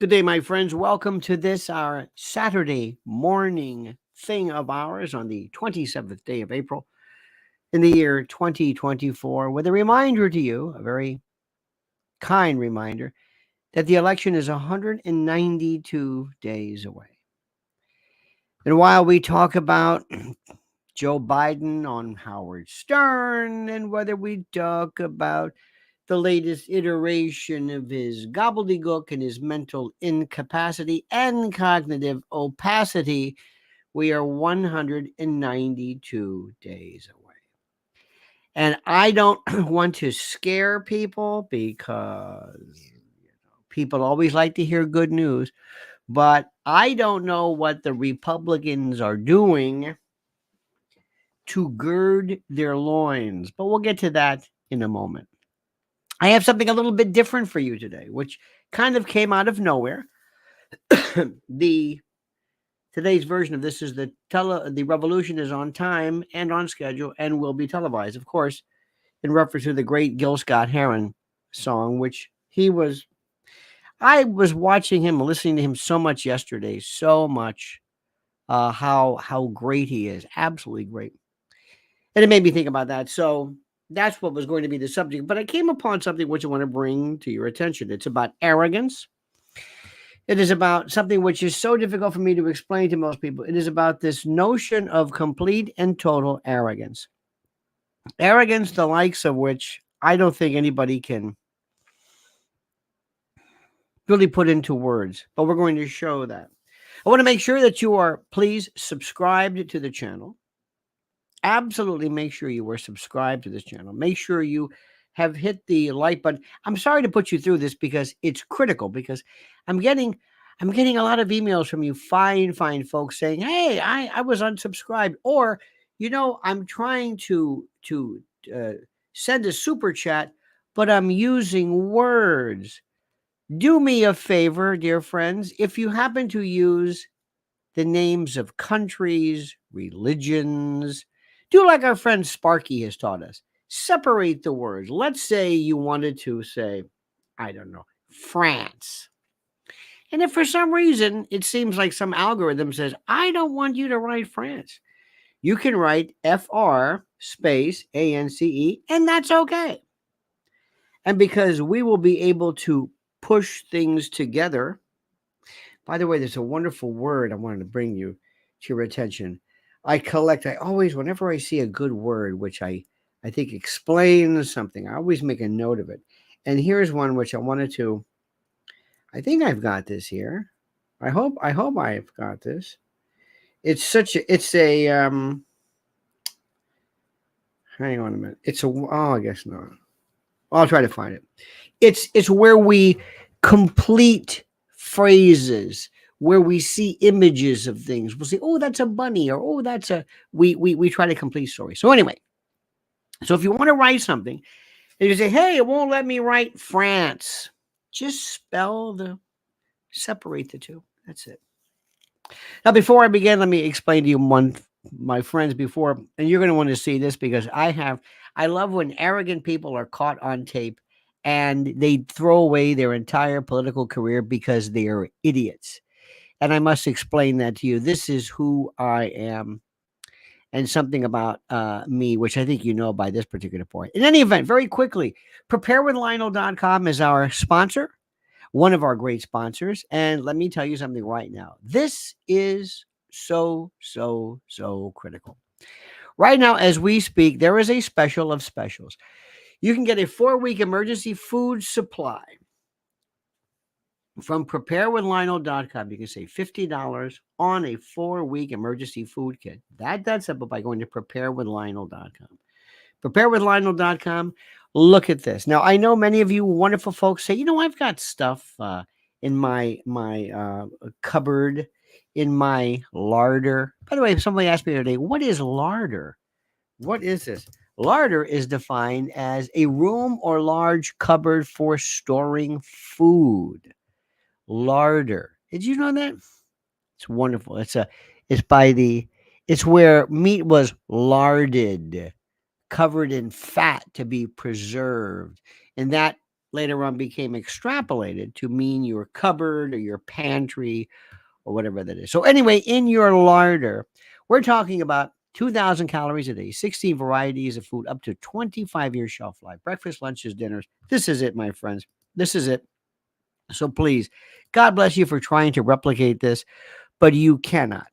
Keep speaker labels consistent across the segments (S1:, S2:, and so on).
S1: Good day, my friends. Welcome to this, our Saturday morning thing of ours on the 27th day of April in the year 2024, with a reminder to you, a very kind reminder, that the election is 192 days away. And while we talk about Joe Biden on Howard Stern and whether we talk about the latest iteration of his gobbledygook and his mental incapacity and cognitive opacity, we are 192 days away. And I don't want to scare people because people always like to hear good news, but I don't know what the Republicans are doing to gird their loins. But we'll get to that in a moment. I have something a little bit different for you today, which kind of came out of nowhere. the Today's version of this is the revolution is on time and on schedule and will be televised, of course, in reference to the great Gil Scott-Heron song, which I was watching him, listening to him so much yesterday, so much, how great he is, absolutely great, and it made me think about that. So that's what was going to be the subject. But I came upon something which I want to bring to your attention. It's about arrogance. It is about something which is so difficult for me to explain to most people. It is about this notion of complete and total arrogance. Arrogance, the likes of which I don't think anybody can really put into words, but we're going to show that. I want to make sure that you are, please, subscribed to the channel. Absolutely make sure you are subscribed to this channel. Make sure you have hit the like button. I'm sorry to put you through this because it's critical, because I'm getting a lot of emails from you fine folks saying, "Hey, I was unsubscribed," or I'm trying to uh, send a super chat, but I'm using words. Do me a favor, dear friends, if you happen to use the names of countries, religions, do like our friend Sparky has taught us. Separate the words. Let's say you wanted to say, I don't know, France. And if for some reason it seems like some algorithm says, I don't want you to write France, you can write FR space ANCE, and that's okay. And because we will be able to push things together. By the way, there's a wonderful word I wanted to bring you to your attention. I always, whenever I see a good word, which I think explains something, I always make a note of it. And here's one which I think I've got this here. I hope I've got this. It's a, hang on a minute. I guess not. I'll try to find it. It's where we complete phrases, where we see images of things. We'll say, "Oh, that's a bunny," or "Oh, that's a." We try to complete stories. So anyway, so if you want to write something, and you say, "Hey, it won't let me write France," just separate the two. That's it. Now, before I begin, let me explain to you my friends before, and you're going to want to see this because I love when arrogant people are caught on tape and they throw away their entire political career because they are idiots. And I must explain that to you. This is who I am and something about me, which I think you know by this particular point. In any event, very quickly, preparewithlionel.com is our sponsor, one of our great sponsors. And let me tell you something right now. This is so critical. Right now, as we speak, there is a special of specials. You can get a 4-week emergency food supply from preparewithlionel.com. You can save $50 on a 4-week emergency food kit. That's simple by going to preparewithlionel.com. Preparewithlionel.com. Look at this. Now, I know many of you wonderful folks say, I've got stuff in my cupboard, in my larder. By the way, somebody asked me the other day, what is larder? What is this? Larder is defined as a room or large cupboard for storing food. Larder. Did you know that? It's wonderful. It's where meat was larded, covered in fat to be preserved. And that later on became extrapolated to mean your cupboard or your pantry or whatever that is. So anyway, in your larder, we're talking about 2,000 calories a day, 16 varieties of food, up to 25 years shelf life, breakfast, lunches, dinners. This is it, my friends. This is it. So please, God bless you for trying to replicate this, but you cannot.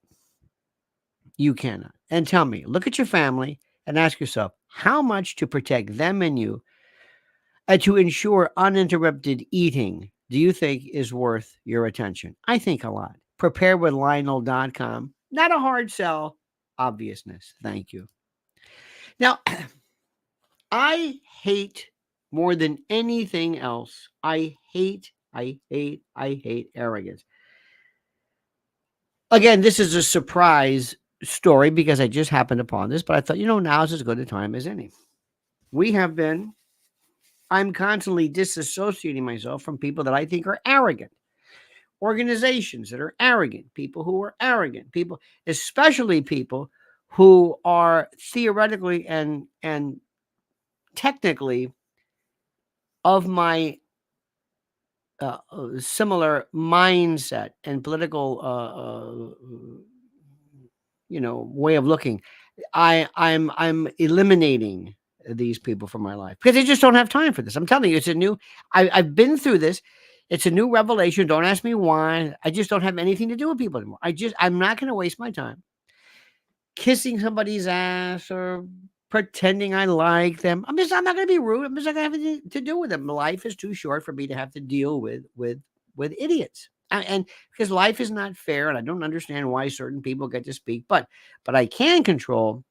S1: You cannot. And tell me, look at your family and ask yourself how much to protect them and you and to ensure uninterrupted eating do you think is worth your attention? I think a lot. Preparewithlionel.com. Not a hard sell. Obviousness. Thank you. Now, I hate more than anything else. I hate arrogance. Again, this is a surprise story because I just happened upon this, but I thought, now is as good a time as any. I'm constantly disassociating myself from people that I think are arrogant. Organizations that are arrogant, people who are arrogant, people, especially people who are theoretically and technically of my similar mindset and political way of looking. I'm eliminating these people from my life because I just don't have time for this. I'm telling you, I've been through this. It's a new revelation. Don't ask me why. I just don't have anything to do with people anymore. I'm not going to waste my time kissing somebody's ass or pretending I like them. I'm not going to be rude. I'm just not going to have anything to do with them. Life is too short for me to have to deal with idiots. And because life is not fair, and I don't understand why certain people get to speak, but I can control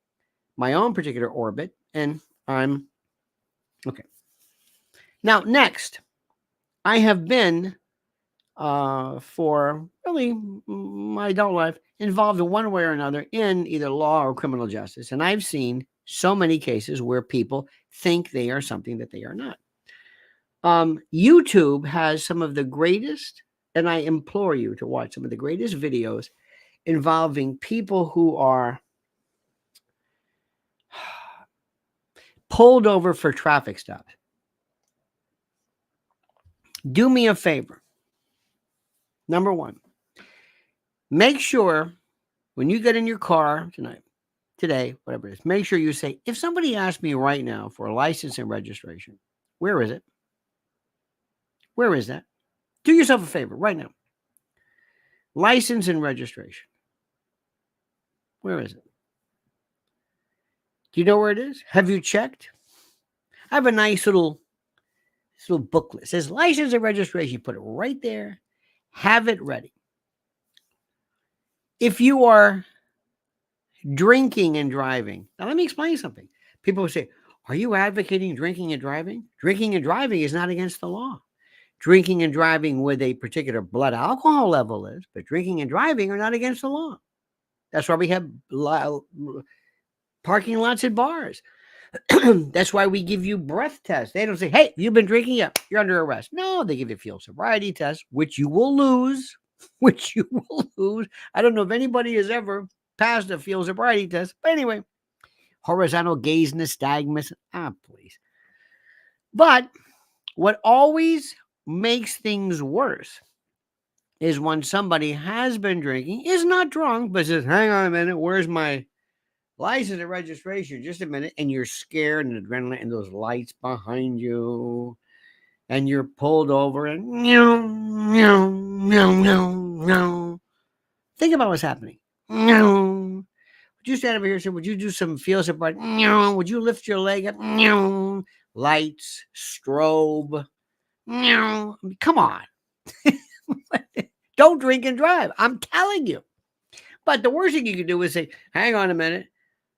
S1: my own particular orbit, and I'm okay. Now, next, I have been for really my adult life involved in one way or another in either law or criminal justice, and I've seen so many cases where people think they are something that they are not. YouTube has some of the greatest, and I implore you to watch some of the greatest videos involving people who are pulled over for traffic stops. Do me a favor. Number one, make sure when you get in your car today, whatever it is, make sure you say, if somebody asked me right now for a license and registration, where is it? Where is that? Do yourself a favor right now. License and registration. Where is it? Do you know where it is? Have you checked? I have a nice little booklet. It says license and registration. Put it right there. Have it ready. If you are drinking and driving, now let me explain something. People will say, are you advocating drinking and driving? Drinking and driving is not against the law. Drinking and driving with a particular blood alcohol level is, but drinking and driving are not against the law. That's why we have parking lots at bars. That's why we give you breath tests. They don't say, hey, you've been drinking? Yeah, you're under arrest. No, they give you a field sobriety test, which you will lose. I don't know if anybody has ever passed a field sobriety test. But anyway, horizontal gaze, nystagmus. Please. But what always makes things worse is when somebody has been drinking, is not drunk, but says, hang on a minute, where's my license and registration? Just a minute. And you're scared and adrenaline and those lights behind you. And you're pulled over and meow, meow, meow, meow, meow. Think about what's happening. Meow. Would you stand over here and say, would you do some field sobriety? Meow. Would you lift your leg up? Meow. Lights, strobe. Meow. I mean, come on. Don't drink and drive. I'm telling you. But the worst thing you can do is say, hang on a minute.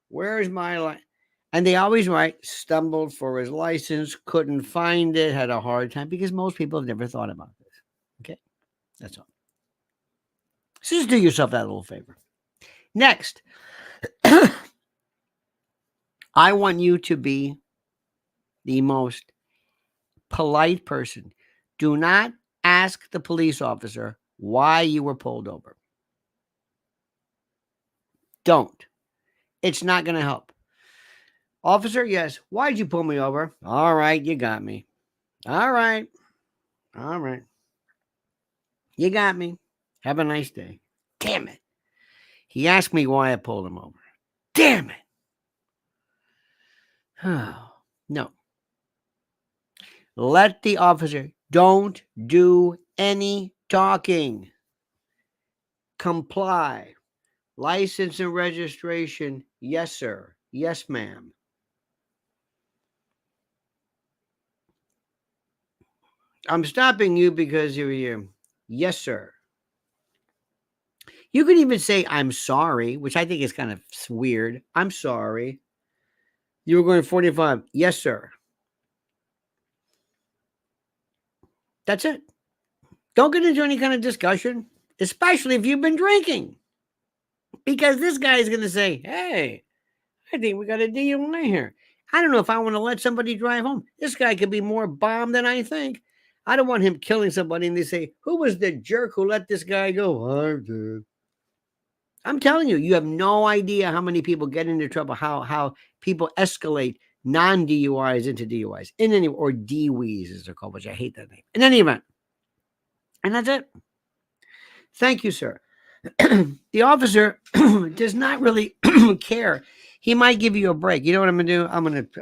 S1: Where's my license? And they always write, stumbled for his license, couldn't find it, had a hard time, because most people have never thought about this. Okay? That's all. So just do yourself that little favor. Next, I want you to be the most polite person. Do not ask the police officer why you were pulled over. Don't. It's not going to help. Officer, yes. Why'd you pull me over? All right, you got me. All right. All right. You got me. Have a nice day. Damn it. He asked me why I pulled him over. Damn it. No. Let the officer. Don't do any talking. Comply. License and registration. Yes, sir. Yes, ma'am. I'm stopping you because you're here. Yes, sir. You could even say, I'm sorry, which I think is kind of weird. I'm sorry. You were going 45. Yes, sir. That's it. Don't get into any kind of discussion, especially if you've been drinking. Because this guy is going to say, hey, I think we got a DUI here. I don't know if I want to let somebody drive home. This guy could be more bomb than I think. I don't want him killing somebody and they say, who was the jerk who let this guy go? I did. I'm telling you, you have no idea how many people get into trouble, how people escalate non-DUIs into DUIs, in any or DWIs as they're called, which I hate that name. In any event, and that's it. Thank you, sir. The officer does not really care. He might give you a break. You know what I'm gonna do?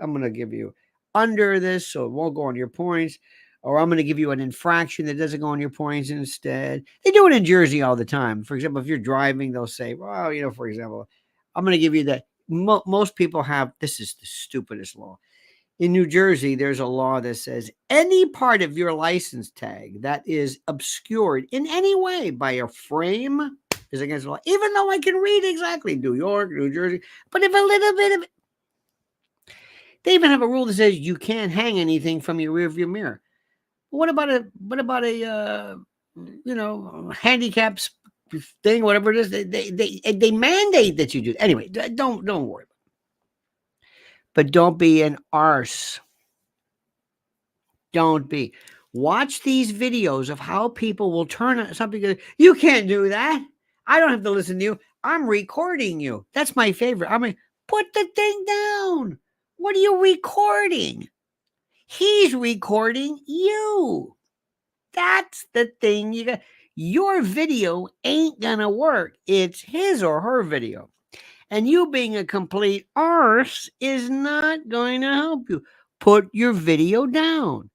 S1: I'm gonna give you under this, so it won't go on your points, or I'm gonna give you an infraction that doesn't go on your points instead. They do it in Jersey all the time. For example, if you're driving, they'll say, "Well, for example, I'm gonna give you that." Most people have. This is the stupidest law. In New Jersey, there's a law that says any part of your license tag that is obscured in any way by a frame is against the law, even though I can read exactly New York, New Jersey. But if a little bit of it, they even have a rule that says you can't hang anything from your rearview mirror. What about a handicap thing, whatever it is? They mandate that you do. Anyway, don't worry. But don't be an arse. Don't be. Watch these videos of how people will turn something. You can't do that. I don't have to listen to you. I'm recording you. That's my favorite. I mean, put the thing down. What are you recording? He's recording you. That's the thing you got. Your video ain't gonna work. It's his or her video. And you being a complete arse is not going to help you. Put your video down.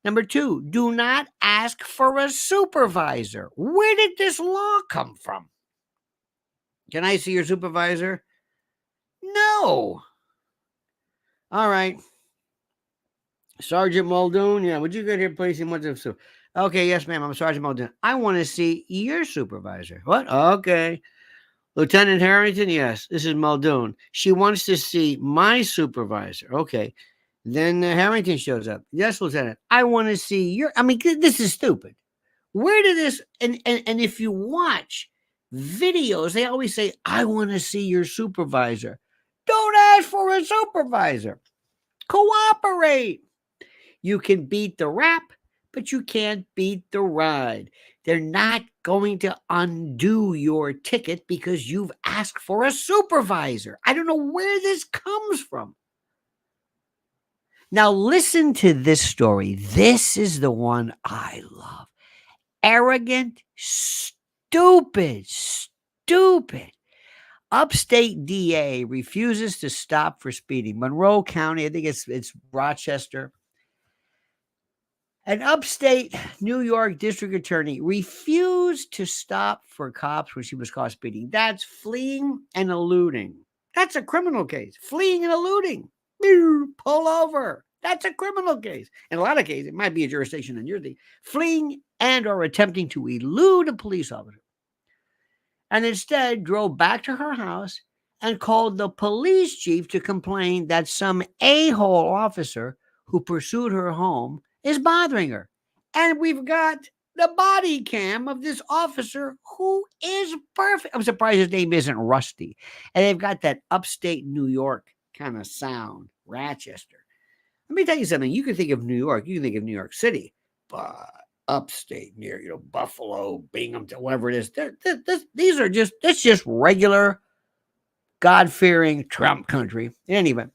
S1: Number 2, do not ask for a supervisor. Where did this law come from? Can I see your supervisor? No. All right. Sergeant Muldoon, yeah, would you get here, please? Okay, yes, ma'am, I'm Sergeant Muldoon. I want to see your supervisor. What? Okay. Lieutenant Harrington, yes, this is Muldoon. She wants to see my supervisor. Okay. Then Harrington shows up. Yes, Lieutenant, I want to see your. I mean, this is stupid. Where did this and if you watch videos, they always say, I want to see your supervisor. Don't ask for a supervisor. Cooperate. You can beat the rap, but you can't beat the ride. They're not going to undo your ticket because you've asked for a supervisor. I don't know where this comes from. Now, listen to this story. This is the one I love. Arrogant, stupid. Upstate DA refuses to stop for speeding. Monroe County, I think it's Rochester. An upstate New York district attorney refused to stop for cops when she was caught speeding. That's fleeing and eluding. That's a criminal case. Fleeing and eluding. Pull over. That's a criminal case. In a lot of cases, it might be a jurisdiction in your thing. Fleeing and or attempting to elude a police officer. And instead drove back to her house and called the police chief to complain that some a-hole officer who pursued her home is bothering her. And we've got the body cam of this officer who is perfect. I'm surprised his name isn't Rusty. And they've got that upstate New York kind of sound, Rochester. Let me tell you something. You can think of New York. You can think of New York City. But upstate near, Buffalo, Binghamton, whatever it is. That's just regular God-fearing Trump country. In any event,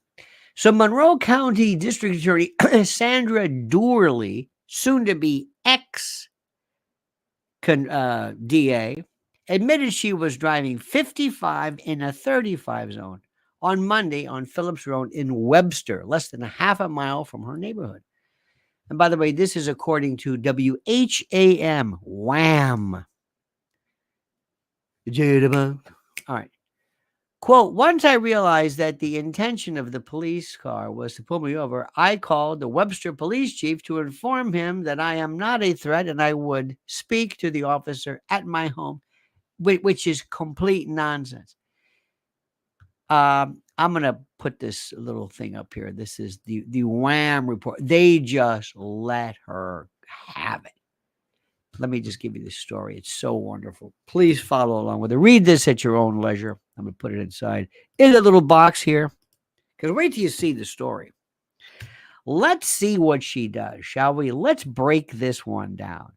S1: So Monroe County District Attorney Sandra Doorley, soon to be ex DA, admitted she was driving 55 in a 35 zone on Monday on Phillips Road in Webster, less than a half a mile from her neighborhood. And by the way, this is according to WHAM. Wham. All right. Quote, once I realized that the intention of the police car was to pull me over, I called the Webster police chief to inform him that I am not a threat and I would speak to the officer at my home, which is complete nonsense. I'm going to put this little thing up here. This is the Wham report. They just let her have it. Let me just give you this story. It's so wonderful. Please follow along with it. Read this at your own leisure. I'm going to put it inside in a little box here. Because wait till you see the story. Let's see what she does, shall we? Let's break this one down.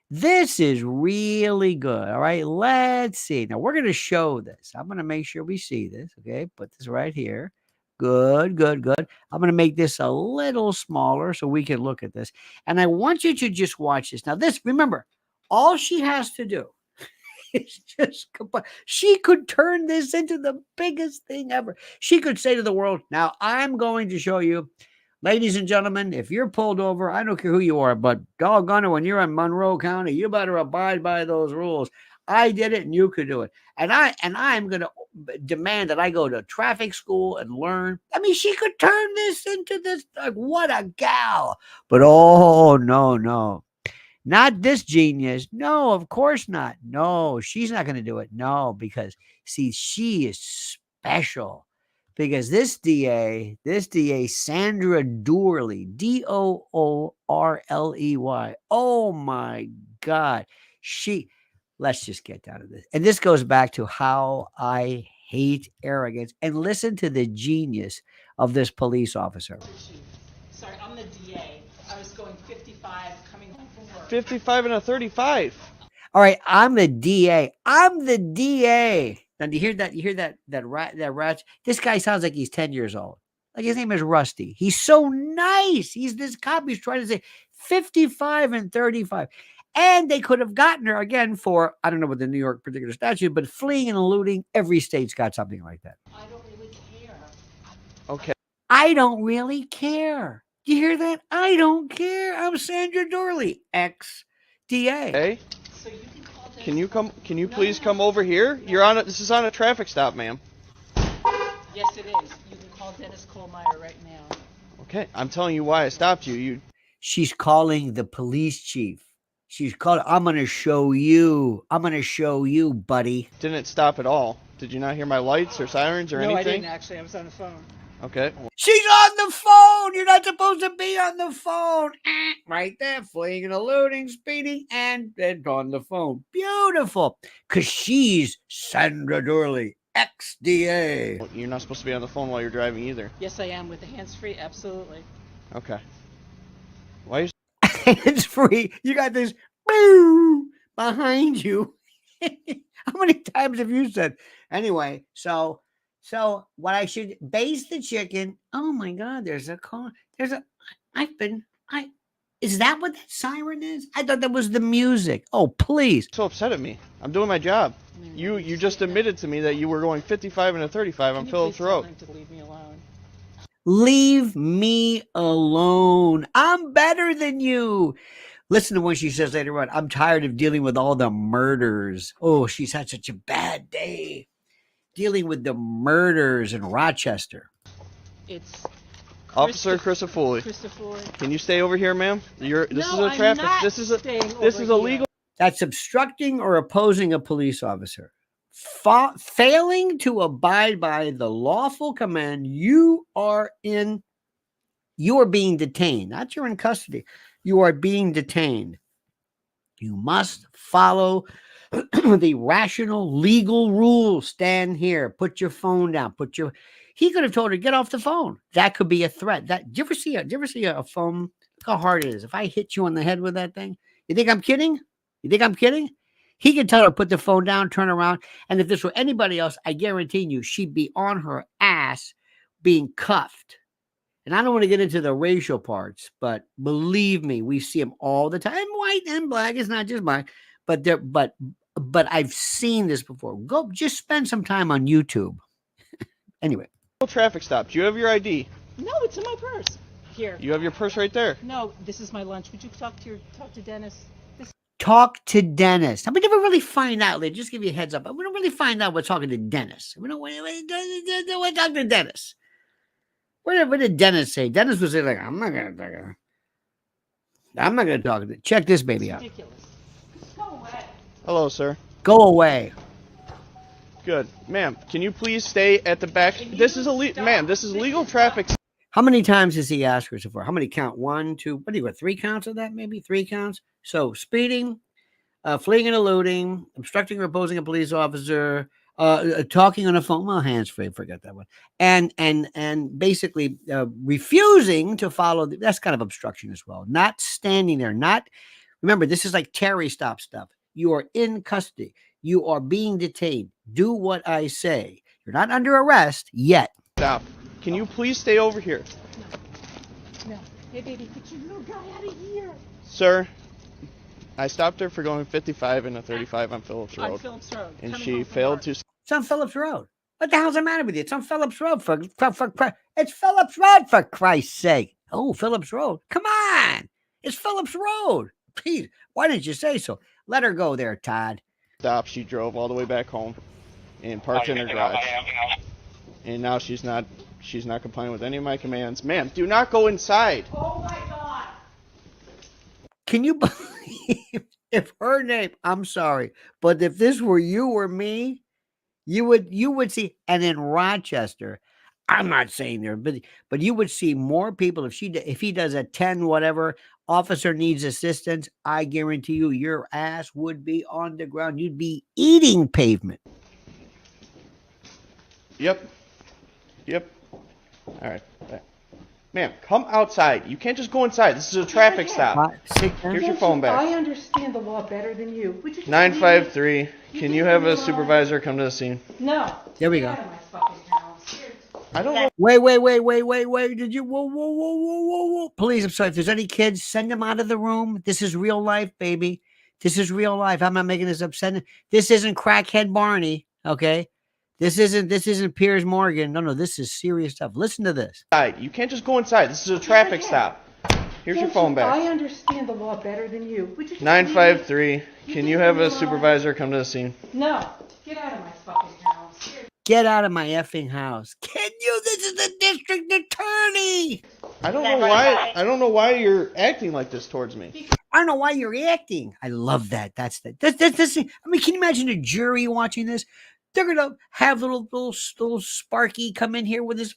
S1: This is really good. All right. Let's see. Now we're going to show this. I'm going to make sure we see this. Okay. Put this right here. Good, good, good. I'm going to make this a little smaller so we can look at this. And I want you to just watch this. Now, this, remember, all she has to do is just, she could turn this into the biggest thing ever. She could say to the world, now I'm going to show you, ladies and gentlemen, if you're pulled over, I don't care who you are, but doggone it, when you're in Monroe County, you better abide by those rules. I did it and you could do it. And I'm going to demand that I go to traffic school and learn. I mean, she could turn this into this, like, what a gal. But oh, no. Not this genius. No, of course not. No, she's not going to do it. No, because see, she is special. Because this DA, Sandra Doorley, Doorley. Oh my God. Let's just get down to this. And this goes back to how I hate arrogance. And listen to the genius of this police officer.
S2: Sorry, I'm the DA. I was going 55 coming home from work.
S3: 55 and a 35.
S1: All right, I'm the DA. I'm the DA. Now, do you hear that? You hear that rat? This guy sounds like he's 10 years old. Like his name is Rusty. He's so nice. He's this cop. He's trying to say 55 and 35. And they could have gotten her again for, I don't know what the New York particular statute, but fleeing and eluding. Every state's got something like that.
S2: I don't really care.
S3: Okay.
S1: I don't really care. Do you hear that? I don't care. I'm Sandra Doorley, ex-DA.
S3: Hey,
S2: So you can call Dennis.
S3: can you please come over here? This is on a traffic stop, ma'am.
S2: Yes, it is. You can call Dennis Kohlmeyer right now.
S3: Okay, I'm telling you why I stopped you.
S1: She's calling the police chief. She's calling, I'm going to show you. I'm going to show you, buddy.
S3: Didn't stop at all. Did you not hear my lights or sirens or
S2: No,
S3: anything?
S2: I didn't actually. I was on the phone.
S3: Okay.
S1: She's on the phone. You're not supposed to be on the phone. Right there, fleeing and eluding, speeding, and then on the phone. Beautiful. Because she's Sandra Doorley, ex-DA.
S3: Well, you're not supposed to be on the phone while you're driving either.
S2: Yes, I am with the hands-free. Absolutely.
S3: Okay. Why are you
S1: It's free. You got this boo behind you. How many times have you said? Anyway, so what I should base the chicken. Oh my God, there's a car. Is that what that siren is? I thought that was the music. Oh, please.
S3: so upset at me? I'm doing my job. You just admitted to me that you were going 55 and a 35 on Phillips Road.
S2: Can you please tell him to leave me alone?
S1: Leave me alone. I'm better than you. Listen to what she says later on. I'm tired of dealing with all the murders. Oh, she's had such a bad day dealing with the murders in Rochester.
S2: It's
S3: Officer Christopher. Can you stay over here, ma'am? This is a traffic. This is illegal.
S1: That's obstructing or opposing a police officer. Failing to abide by the lawful command, you are being detained. Not you're in custody. You are being detained. You must follow the rational legal rules. Stand here. Put your phone down. He could have told her, get off the phone. That could be a threat. Do you ever see a phone? Look how hard it is. If I hit you on the head with that thing, you think I'm kidding? He could tell her, put the phone down, turn around. And if this were anybody else, I guarantee you, she'd be on her ass being cuffed. And I don't want to get into the racial parts, but believe me, we see them all the time. White and black. It's not just black, but I've seen this before. Go just spend some time on YouTube. Anyway.
S3: Traffic stop. Do you have your ID?
S2: No, it's in my purse. Here.
S3: You have your purse right there.
S2: No, this is my lunch. Would you talk to Dennis?
S1: Talk to Dennis. We never really find out. They just give you a heads up. We don't really find out we're talking to Dennis. We don't. We're talking to Dennis. What did Dennis say? Dennis was like, I'm not gonna talk to. Check this baby out.
S2: Ridiculous. Just go away.
S3: Hello, sir.
S1: Go away.
S3: Good, ma'am. Can you please stay at the back? This is ma'am. This is legal traffic.
S1: How many times has he asked her so far? How many count? 1, 2. What do you got? 3 counts of that? Maybe 3 counts. So speeding, fleeing and eluding, obstructing or opposing a police officer, talking on a phone. Well, hands free. Forget that one. And basically refusing to follow. That's kind of obstruction as well. Not standing there. Remember, this is like Terry stop stuff. You are in custody. You are being detained. Do what I say. You're not under arrest yet.
S3: Stop. Can you please stay over here?
S2: No. Hey, baby, get your little guy out of here.
S3: Sir, I stopped her for going 55 and a 35 on Phillips Road.
S2: On Phillips Road.
S3: And she failed to...
S1: It's on Phillips Road. What the hell's the matter with you? It's on Phillips Road it's Phillips Road, for Christ's sake. Oh, Phillips Road. Come on. It's Phillips Road. Please, why didn't you say so? Let her go there, Todd.
S3: Stop. She drove all the way back home and parked in her garage. And now she's not complying with any of my commands. Ma'am, do not go inside.
S2: Oh my God.
S1: Can you believe if her name, I'm sorry, but if this were you or me, you would see, and in Rochester, I'm not saying there, but you would see more people if he does a 10 whatever, officer needs assistance, I guarantee you your ass would be on the ground. You'd be eating pavement.
S3: Yep. All right. Ma'am, come outside. You can't just go inside. This is a traffic stop. Here's your phone back.
S2: I understand the law better than you.
S3: 953. Can you have a supervisor come to the scene?
S2: No.
S1: There we go.
S2: Get out of my fucking house.
S3: I don't know.
S1: Wait. Did you? Whoa. Please, I'm sorry. If there's any kids, send them out of the room. This is real life, baby. This is real life. I'm not making this up. This isn't crackhead Barney, okay? This isn't Piers Morgan. No, this is serious stuff. Listen to this.
S3: You can't just go inside. This is a traffic stop. Here's your phone back.
S2: I understand the law better than you.
S3: 953. Can you have a supervisor come to the scene?
S2: No. Get out of my fucking house.
S1: Get out of my effing house. Can you? This is the district attorney.
S3: I don't know why you're acting like this towards me.
S1: I don't know why you're acting. I love that. That's. I mean, can you imagine a jury watching this? They're gonna have little Sparky come in here with his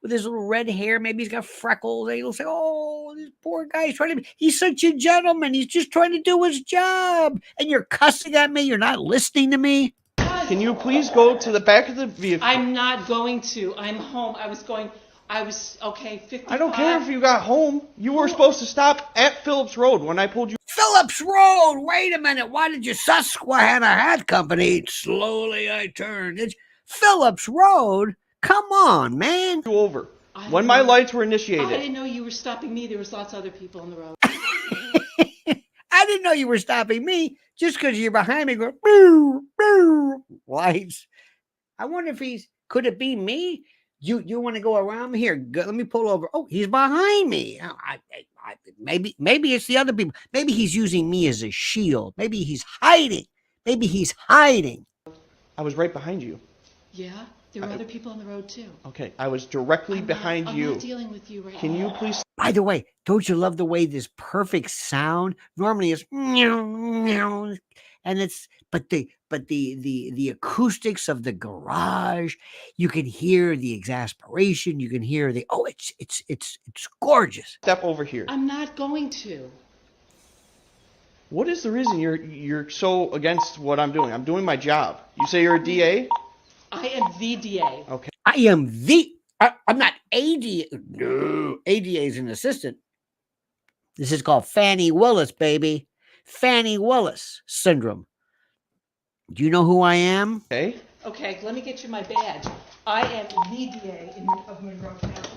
S1: little red hair. Maybe he's got freckles. And he'll say, "Oh, this poor guy. He's such a gentleman. He's just trying to do his job." And you're cussing at me. You're not listening to me.
S3: Can you please go to the back of the vehicle?
S2: I'm not going to. I'm home. Okay, 55.
S3: I don't care if you got home. You were supposed to stop at Phillips Road when I pulled you.
S1: Phillips Road. Wait a minute. Why did you Susquehanna Hat Company? Slowly I turned. It's Phillips Road. Come on, man.
S3: Over. When my lights were initiated.
S2: I didn't know you were stopping me. There was lots of other people on the road.
S1: I didn't know you were stopping me just because you're behind me going, boo, boo, lights. I wonder if could it be me? You want to go around me? Here, let me pull over. Oh, he's behind me. Maybe it's the other people. Maybe he's using me as a shield. Maybe he's hiding.
S3: I was right behind you.
S2: Yeah, there were other people on the road too.
S3: Okay, I was directly behind you.
S2: I'm not dealing with you right now.
S3: Can you please?
S1: By the way, don't you love the way this perfect sound normally is meow, meow, and but the acoustics of the garage, you can hear the exasperation, you can hear it's gorgeous.
S3: Step over here.
S2: I'm not going to.
S3: What is the reason you're so against what I'm doing? I'm doing my job. You say you're a DA?
S2: I am the DA.
S3: Okay.
S1: I'm not ADA. No, ADA is an assistant. This is called Fannie Willis, baby. Fannie Willis syndrome. Do you know who I am?
S2: Okay, let me get you my badge. I am the DA of Monroe County.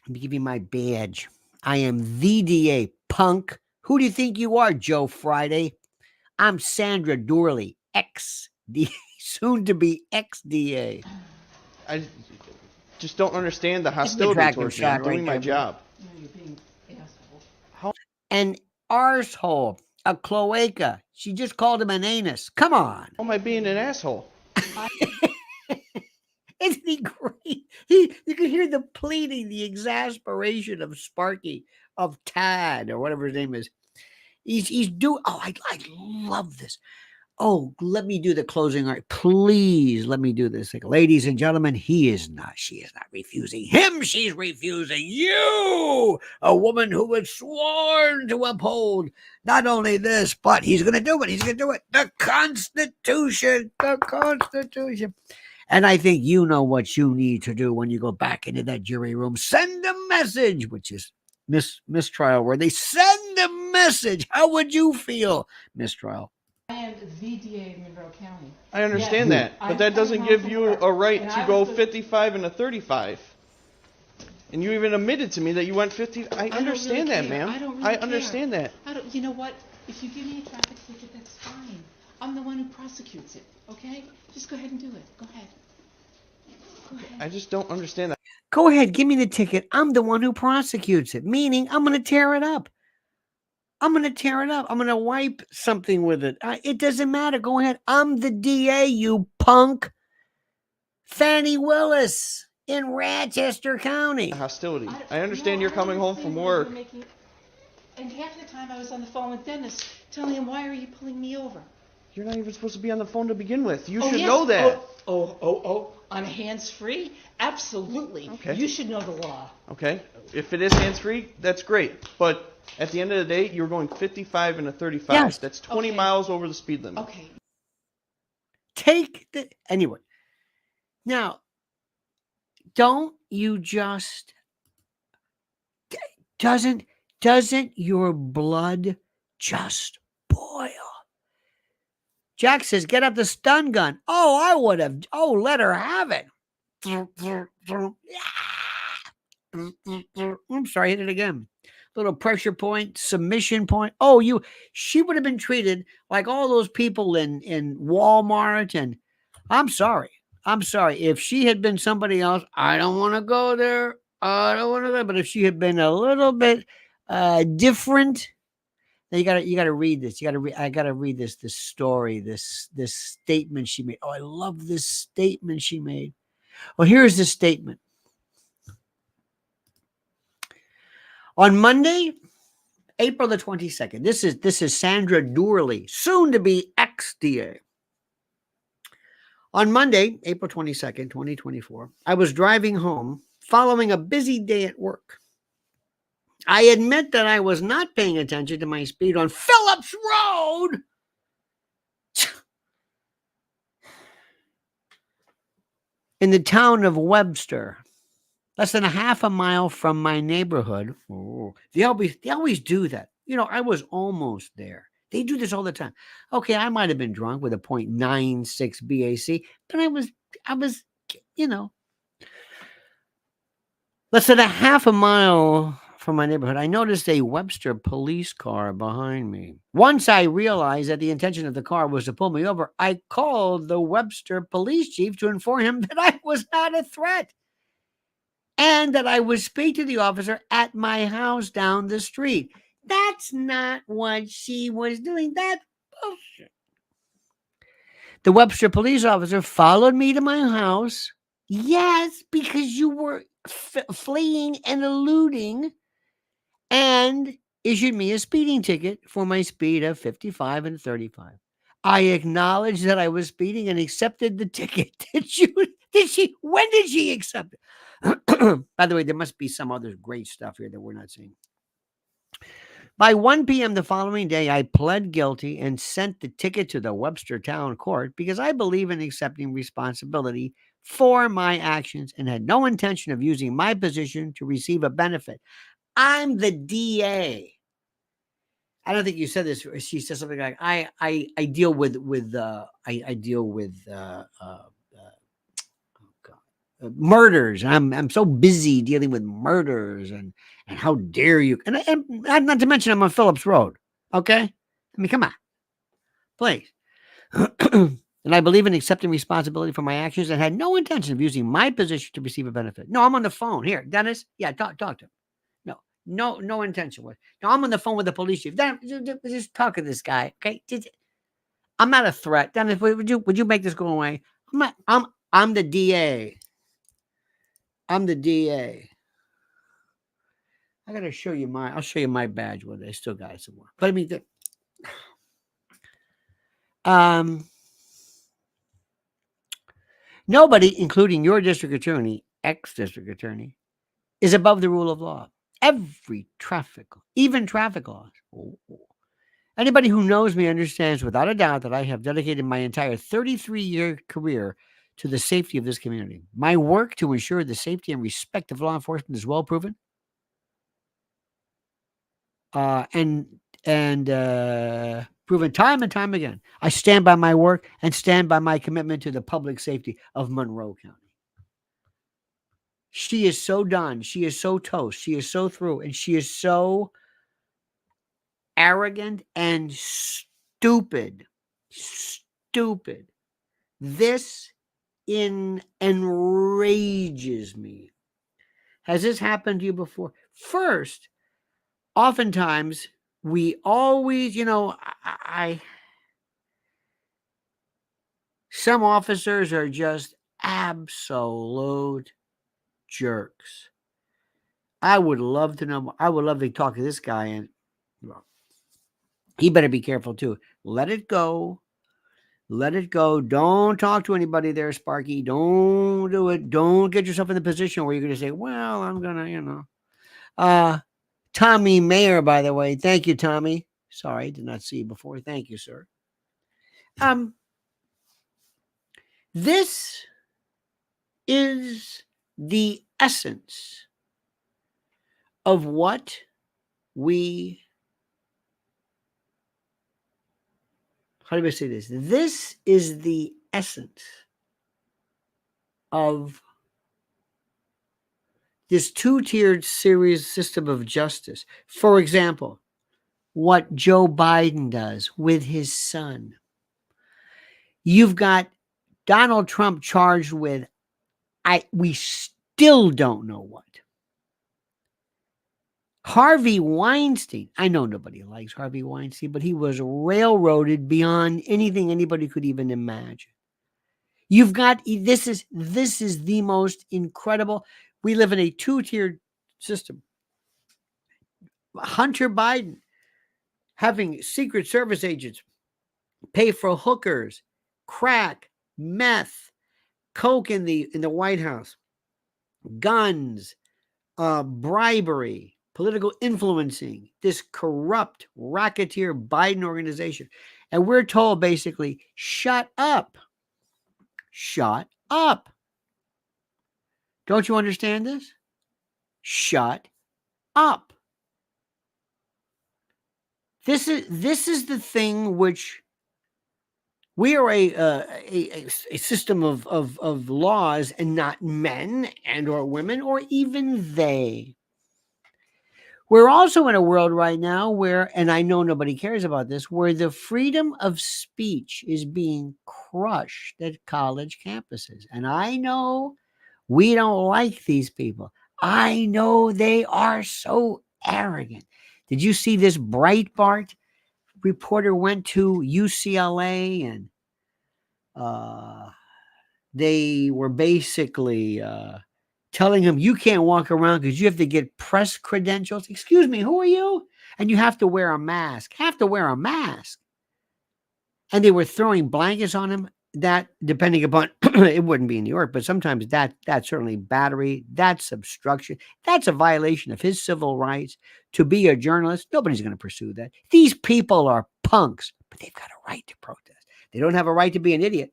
S1: Let me give you my badge. I am the DA, punk. Who do you think you are, Joe Friday? I'm Sandra Doorley, ex-DA, soon to be ex-DA.
S3: I just don't understand the
S1: Give me a
S3: hostility
S1: tractor
S3: towards me. I'm
S1: shot
S3: doing
S1: right
S3: my
S1: there, bro.
S3: job.
S2: No, you're being asshole.
S3: How?
S1: An arsehole, a cloaca. She just called him an anus. Come on.
S3: How am I being an asshole?
S1: Isn't he great? You can hear the pleading, the exasperation of Sparky, of Tad, or whatever his name is. He's doing. Oh, I love this. Oh, let me do the closing art. Please let me do this. Like, ladies and gentlemen, she is not refusing him. She's refusing you, a woman who was sworn to uphold not only this, but he's going to do it. He's going to do it. The Constitution, the Constitution. And I think you know what you need to do when you go back into that jury room. Send a message, which is mistrial worthy. Send a message. How would you feel, mistrial?
S2: I am the DA of Monroe County.
S3: I understand
S2: Yes.
S3: that, but that doesn't give you a right
S2: And
S3: to
S2: I
S3: go
S2: was the-
S3: 55 and a 35. And you even admitted to me that you went 50. I
S2: don't
S3: understand
S2: really
S3: that,
S2: care.
S3: ma'am.
S2: I don't really
S3: I
S2: care.
S3: understand that.
S2: You know what? If you give me a traffic ticket, that's fine. I'm the one who prosecutes it, okay? Just go ahead and do it. Go ahead. Go ahead.
S3: I just don't understand that.
S1: Go ahead, give me the ticket. I'm the one who prosecutes it, meaning I'm going to tear it up. I'm going to tear it up. I'm going to wipe something with it. It doesn't matter. Go ahead. I'm the DA, you punk. Fannie Willis in Rochester County.
S3: Hostility. I understand you're coming home from work.
S2: And half the time I was on the phone with Dennis telling him, why are you pulling me over?
S3: You're not even supposed to be on the phone to begin with. You
S2: Oh,
S3: should
S2: yes.
S3: know that.
S2: Oh, I'm hands-free? Absolutely.
S3: Okay.
S2: You should know the law.
S3: Okay? If it is hands-free, that's great. But at the end of the day, you're going 55 and a 35.
S1: Yes.
S3: That's 20
S2: Okay.
S3: miles over the speed limit.
S2: Okay.
S1: Take the anyway. Now, don't you just doesn't your blood just boil? Jack says, get up the stun gun. Oh, I would have. Oh, let her have it. I'm sorry, hit it again. Little pressure point, submission point. Oh, she would have been treated like all those people in Walmart. And I'm sorry. If she had been somebody else, I don't want to go there. I don't want to go. But if she had been a little bit different, then you gotta read this. I gotta read this story, this statement she made. Oh, I love this statement she made. Well, here's the statement. On Monday, April the 22nd, this is Sandra Doorley, soon to be ex-DA. On Monday, April 22nd, 2024, I was driving home following a busy day at work. I admit that I was not paying attention to my speed on Phillips Road. In the town of Webster, less than a half a mile from my neighborhood. Oh, they always do that. You know, I was almost there. They do this all the time. Okay, I might have been drunk with a 0.96 BAC, but I was, you know, less than a half a mile from my neighborhood. I noticed a Webster police car behind me. Once I realized that the intention of the car was to pull me over, I called the Webster police chief to inform him that I was not a threat and that I would speak to the officer at my house down the street. That's not what she was doing. That's bullshit. The Webster police officer followed me to my house. Yes, because you were fleeing and eluding, and issued me a speeding ticket for my speed of 55 and 35. I acknowledged that I was speeding and accepted the ticket. When did she accept it? By the way, there must be some other great stuff here that we're not seeing. By 1 p.m. the following day, I pled guilty and sent the ticket to the Webster Town Court because I believe in accepting responsibility for my actions and had no intention of using my position to receive a benefit. I'm the DA. I don't think you said this. She said something like, I deal with oh God, murders. I'm so busy dealing with murders and how dare you? And not to mention I'm on Phillips Road. Okay, I mean, come on, please. And I believe in accepting responsibility for my actions and had no intention of using my position to receive a benefit. No, I'm on the phone here, Dennis. Yeah, talk to him. No intention with. No, I'm on the phone with the police chief. Just talk to this guy, okay? I'm not a threat, Dennis. Would you make this go away? I'm the DA. I'm the DA. I gotta show you I'll show you my badge one day. I still got it somewhere. But I mean, nobody, including your district attorney, ex-district attorney, is above the rule of law. Every even traffic laws. Anybody who knows me understands without a doubt that I have dedicated my entire 33-year career to the safety of this community. My work to ensure the safety and respect of law enforcement is well proven. And proven time and time again. I stand by my work and stand by my commitment to the public safety of Monroe County. She is so done. She is so toast. She is so through. And she is so arrogant and stupid. Stupid. This enrages me. Has this happened to you before? First, oftentimes we always, some officers are just absolute jerks. I would love to know. I would love to talk to this guy, and well, he better be careful too. Let it go. Let it go. Don't talk to anybody there, Sparky. Don't do it. Don't get yourself in the position where you're going to say, well, I'm going to, Tommy Mayer, by the way. Thank you, Tommy. Sorry, did not see you before. Thank you, sir. This is the essence of what how do I say this? This is the essence of this two-tiered series system of justice. For example, what Joe Biden does with his son. You've got Donald Trump charged with, we still don't know what. Harvey Weinstein. I know nobody likes Harvey Weinstein, but he was railroaded beyond anything anybody could even imagine. You've got, this is the most incredible. We live in a two-tiered system. Hunter Biden having Secret Service agents pay for hookers, crack, meth, coke in the White House, guns, bribery, political influencing, this corrupt racketeer Biden organization. And we're told basically, shut up. Shut up. Don't you understand this? Shut up. This is the thing which we are a system of laws and not men and or women or even they. We're also in a world right now where, and I know nobody cares about this, where the freedom of speech is being crushed at college campuses. And I know we don't like these people. I know they are so arrogant. Did you see this Breitbart reporter went to UCLA and they were basically telling him, you can't walk around because you have to get press credentials. Excuse me, who are you? And you have to wear a mask. And they were throwing blankets on him. That, depending upon, it wouldn't be in New York, but sometimes that's certainly battery, that's obstruction, that's a violation of his civil rights to be a journalist. Nobody's going to pursue that. These people are punks, but they've got a right to protest. They don't have a right to be an idiot.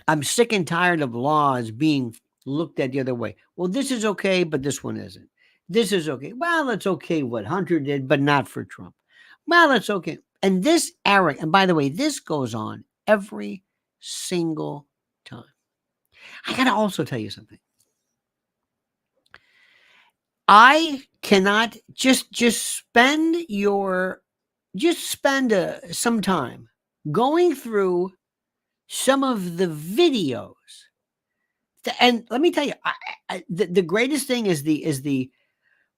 S1: I'm sick and tired of laws being looked at the other way. Well, this is okay, but this one isn't. This is okay. Well, it's okay what Hunter did, but not for Trump. Well, it's okay. And this arrogance, and by the way, this goes on every single time. I got to also tell you something. I cannot just spend some time going through some of the videos. And let me tell you, the greatest thing is the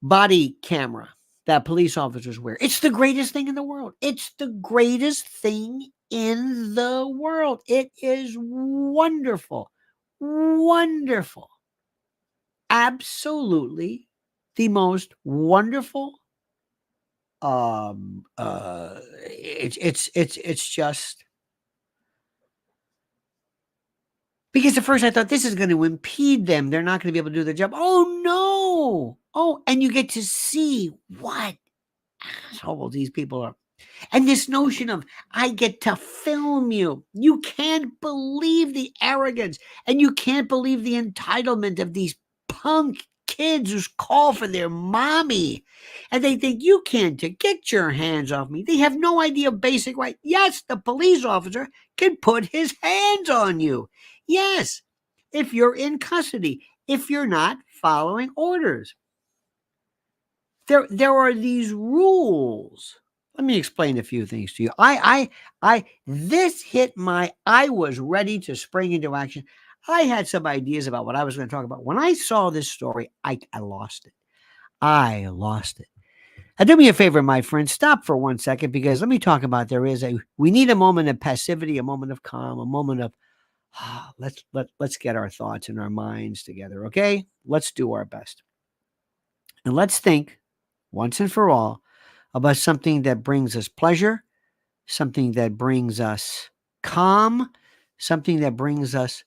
S1: body camera that police officers wear. It's the greatest thing in the world. It's the greatest thing in the world. It is wonderful. Wonderful. Absolutely the most wonderful. It's just because at first I thought this is going to impede them. They're not going to be able to do their job. Oh no. Oh, and you get to see what assholes these people are. And this notion of I get to film you. You can't believe the arrogance and you can't believe the entitlement of these punk kids who call for their mommy. And they think you can't get your hands off me. They have no idea of basic right. Yes, the police officer can put his hands on you. Yes, if you're in custody, if you're not following orders. There are these rules. Let me explain a few things to you. This hit I was ready to spring into action. I had some ideas about what I was going to talk about. When I saw this story, I lost it. I lost it. Now, do me a favor, my friend, stop for 1 second because let me talk about we need a moment of passivity, a moment of calm, a moment of let's get our thoughts and our minds together, okay? Let's do our best. And let's think once and for all about something that brings us pleasure, something that brings us calm, something that brings us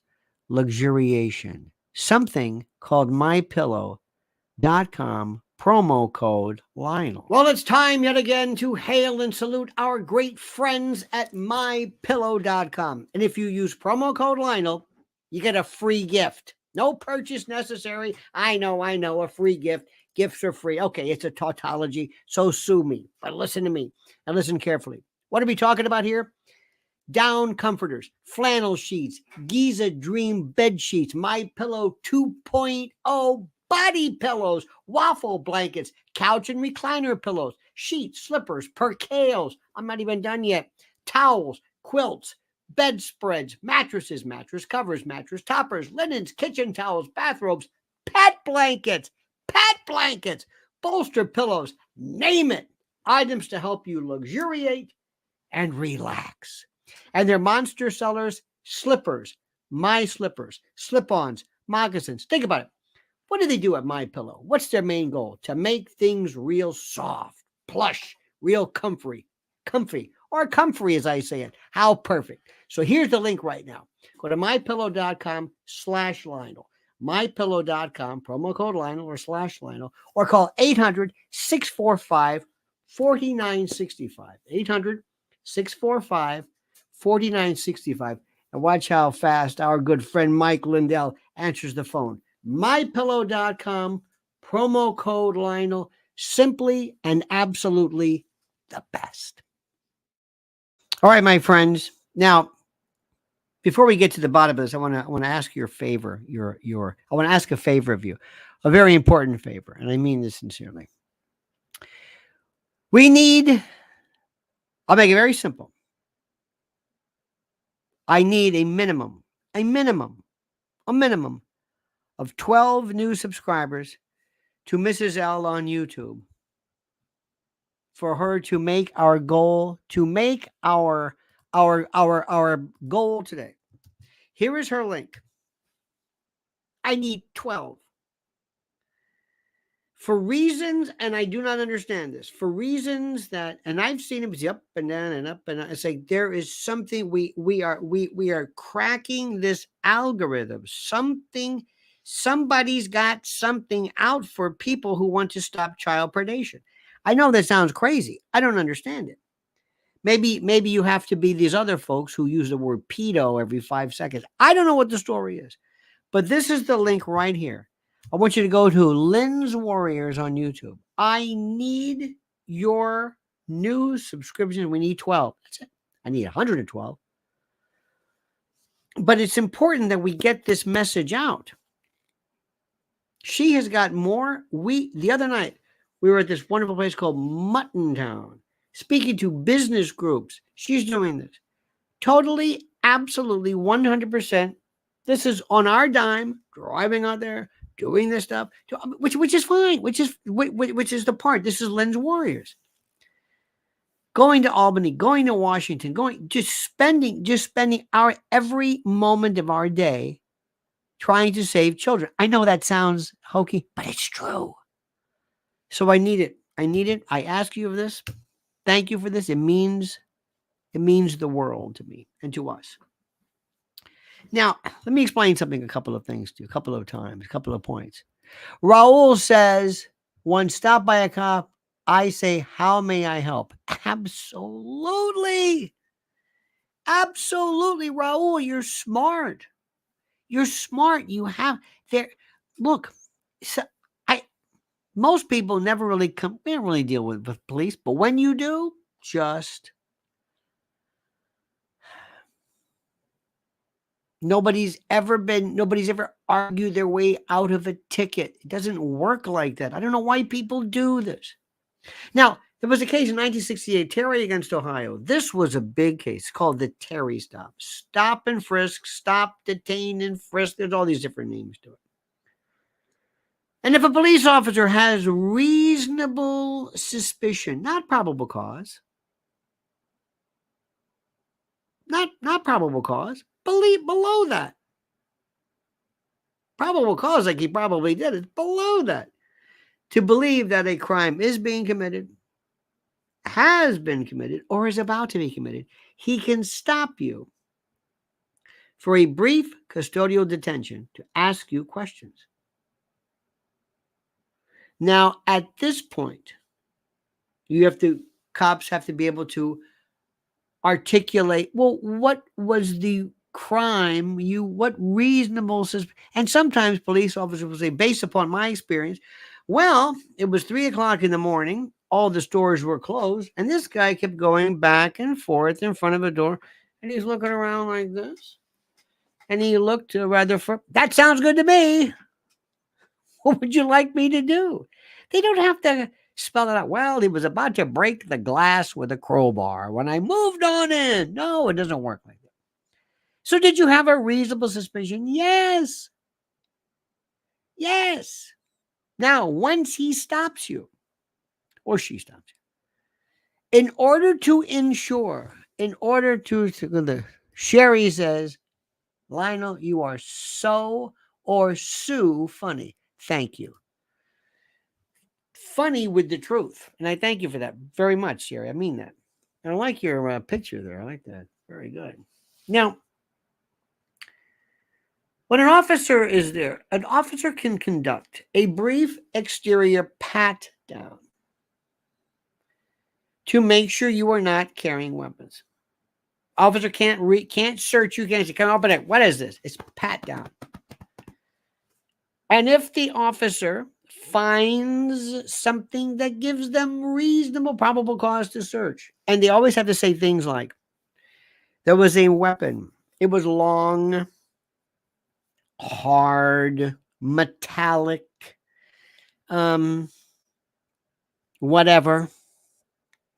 S1: luxuriation, something called mypillow.com, promo code Lionel. Well, it's time yet again to hail and salute our great friends at mypillow.com. And if you use promo code Lionel, you get a free gift. No purchase necessary. I know, a free gift. Gifts are free. Okay, it's a tautology, so sue me. But listen to me and listen carefully. What are we talking about here? Down comforters, flannel sheets, Giza Dream bed sheets, My Pillow 2.0 body pillows, waffle blankets, couch and recliner pillows, sheets, slippers, percales. I'm not even done yet. Towels, quilts, bedspreads, mattresses, mattress covers, mattress toppers, linens, kitchen towels, bathrobes, pet blankets, bolster pillows, name it. Items to help you luxuriate and relax. And their monster sellers, slippers, my slippers, slip-ons, moccasins. Think about it. What do they do at My Pillow? What's their main goal? To make things real soft, plush, real comfy, or comfy as I say it. How perfect. So here's the link right now. Go to mypillow.com/Lionel. mypillow.com, promo code Lionel or /Lionel, or call 800-645-4965. 800-645-4965. And watch how fast our good friend Mike Lindell answers the phone. mypillow.com, promo code Lionel, simply and absolutely the best. All right, my friends. Now, before we get to the bottom of this, I want to ask your favor. I want to ask a favor of you, a very important favor, and I mean this sincerely. I'll make it very simple. I need a minimum of 12 new subscribers to Mrs. L on YouTube for her to make our goal, our goal today. Here is her link. I need 12. For reasons, and I do not understand this, for reasons that, and I've seen them up and down and up and down. It's like there is something we are cracking this algorithm. Somebody's got something out for people who want to stop child predation. I know that sounds crazy. I don't understand it. Maybe you have to be these other folks who use the word pedo every 5 seconds. I don't know what the story is, but this is the link right here. I want you to go to Lynn's Warriors on YouTube. I need your new subscriptions. We need 12. That's it. I need 112. But it's important that we get this message out. She has got more. The other night, we were at this wonderful place called Mutton Town, speaking to business groups. She's doing this. Totally, absolutely, 100%. This is on our dime, driving out there, doing this stuff, which is fine, which is the part. This is Lynn's Warriors. Going to Albany, going to Washington, just spending our every moment of our day trying to save children. I know that sounds hokey, but it's true. So I need it. I ask you of this. Thank you for this. It means the world to me and to us. Now, let me explain something, a couple of things to you, a couple of times, a couple of points. Raul says, when stopped by a cop, I say, how may I help? Absolutely. Absolutely, Raul, you're smart. You're smart. You have there. Look, so most people never really they don't really deal with police, but when you do, just nobody's ever argued their way out of a ticket. It doesn't work like that. I don't know why people do this. Now, there was a case in 1968, Terry against Ohio. This was a big case called the Terry stop. Stop and frisk, stop, detain, and frisk. There's all these different names to it. And if a police officer has reasonable suspicion, not probable cause, not probable cause, below that. Probable cause, like he probably did, is below that. To believe that a crime is being committed, has been committed, or is about to be committed, he can stop you for a brief custodial detention to ask you questions. Now, at this point, cops have to be able to articulate, well, what was the crime, what reasonable, and sometimes police officers will say, based upon my experience, well, it was 3:00 in the morning, all the stores were closed, and this guy kept going back and forth in front of a door, and he's looking around like this, and he looked that sounds good to me. What would you like me to do? They don't have to spell it out. Well, he was about to break the glass with a crowbar when I moved on in. No, it doesn't work like that. So did you have a reasonable suspicion? Yes. Yes. Now, once he stops you, or she stops you, in order to Sherry says, Lionel, you are so or Sue funny. Thank you. Funny with the truth. And I thank you for that very much, Sherry. I mean that. And I like your picture there. I like that. Very good. Now, when an officer is there, an officer can conduct a brief exterior pat down to make sure you are not carrying weapons. Officer can't search you, can't say, come open it. What is this? It's pat down. And if the officer finds something that gives them reasonable probable cause to search, and they always have to say things like, there was a weapon. It was long, hard, metallic, whatever.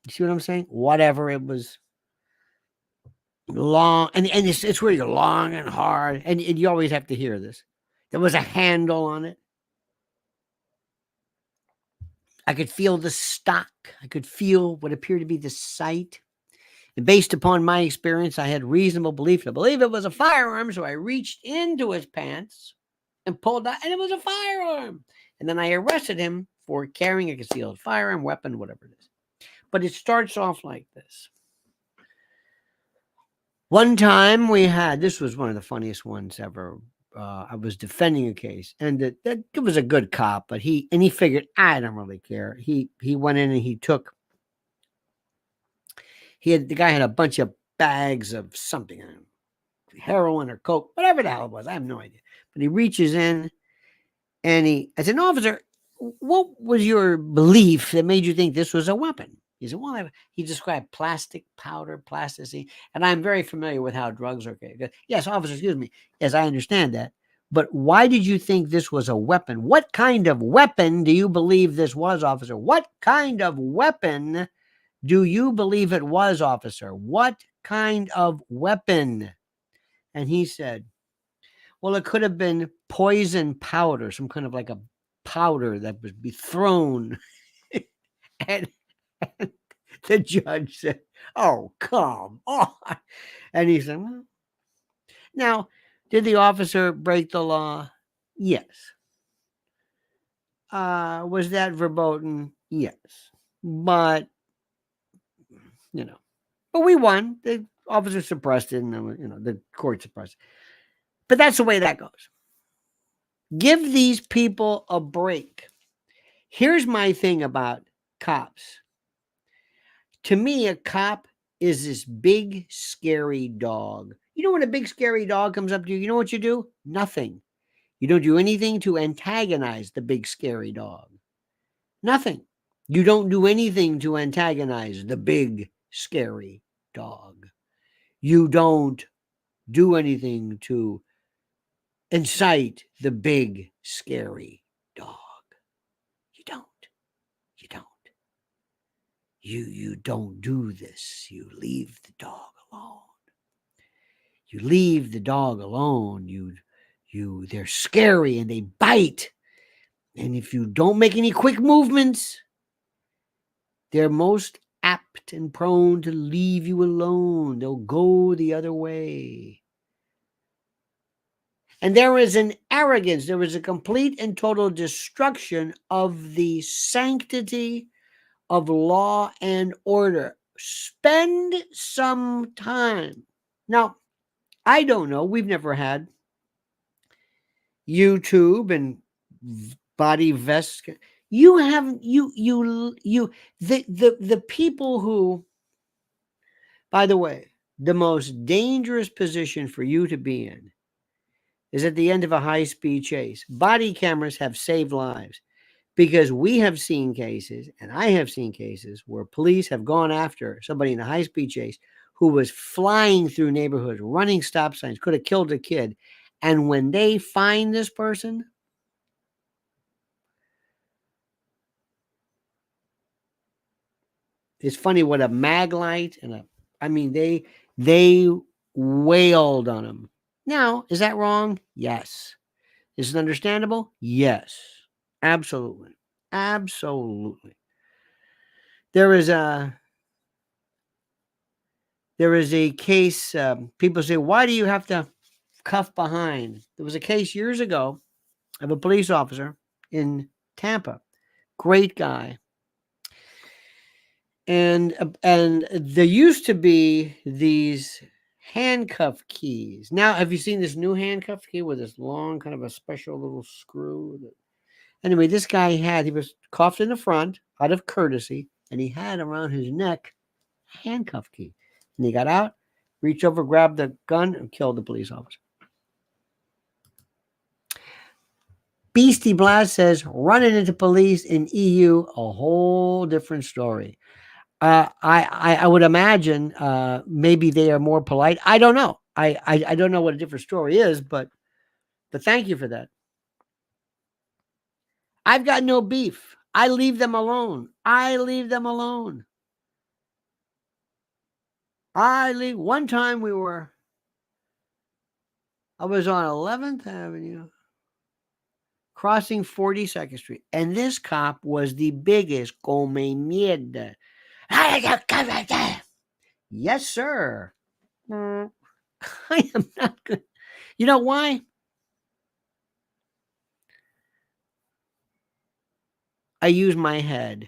S1: You see what I'm saying? Whatever. It was long, and it's really long and hard, and you always have to hear this. There was a handle on it. I could feel the stock. I could feel what appeared to be the sight. And based upon my experience, I had reasonable belief to believe it was a firearm, so I reached into his pants and pulled out, and it was a firearm. And then I arrested him for carrying a concealed firearm, weapon, whatever it is. But it starts off like this. One time this was one of the funniest ones ever. I was defending a case, and it was a good cop, but he figured, I don't really care. He went in and the guy had a bunch of bags of something, heroin or coke, whatever the hell it was. I have no idea. But he reaches in, and as an officer, what was your belief that made you think this was a weapon? He said, well, he described plastic powder, plasticine. And I'm very familiar with how drugs are. Okay. Yes, officer, excuse me. Yes, I understand that. But why did you think this was a weapon? What kind of weapon do you believe this was, officer? What kind of weapon do you believe it was, officer? What kind of weapon? And he said, well, it could have been poison powder, some kind of like a powder that would be thrown. and, and the judge said, oh, come on. And he said, well, now, did the officer break the law? Yes. Was that verboten? Yes. But, but we won. The officer suppressed it, and the court suppressed it. But that's the way that goes. Give these people a break. Here's my thing about cops. To me, a cop is this big, scary dog. You know when a big, scary dog comes up to you, you know what you do? Nothing. You don't do anything to antagonize the big, scary dog. Nothing. You don't do anything to antagonize the big, scary dog. You don't do anything to incite the big, scary dog. You don't. You don't. You don't do this. You leave the dog alone. You leave the dog alone. They're scary and they bite. And if you don't make any quick movements, they're most apt and prone to leave you alone. They'll go the other way. And there is an arrogance. There is a complete and total destruction of the sanctity of law and order. Spend some time. Now, I don't know. We've never had YouTube and body vests. You haven't, the people who, by the way, the most dangerous position for you to be in is at the end of a high-speed chase. Body cameras have saved lives because we have seen cases, and I have seen cases where police have gone after somebody in a high-speed chase who was flying through neighborhoods, running stop signs, could have killed a kid. And when they find this person, it's funny what a mag light and they wailed on him. Now, is that wrong? Yes. Is it understandable? Yes. Absolutely. Absolutely. There is a case, people say, why do you have to cuff behind? There was a case years ago of a police officer in Tampa. Great guy. And there used to be these handcuff keys. Now, have you seen this new handcuff key with this long kind of a special little screw? Anyway, this guy he was cuffed in the front out of courtesy, and he had around his neck a handcuff key. And he got out, reached over, grabbed the gun, and killed the police officer. Beastie Blast says, running into police in EU, a whole different story. I would imagine maybe they are more polite. I don't know. I don't know what a different story is, but thank you for that. I've got no beef. I leave them alone. One time I was on 11th Avenue crossing 42nd Street, and this cop was the biggest come mierda. Yes, sir. I am not good. You know why? I use my head.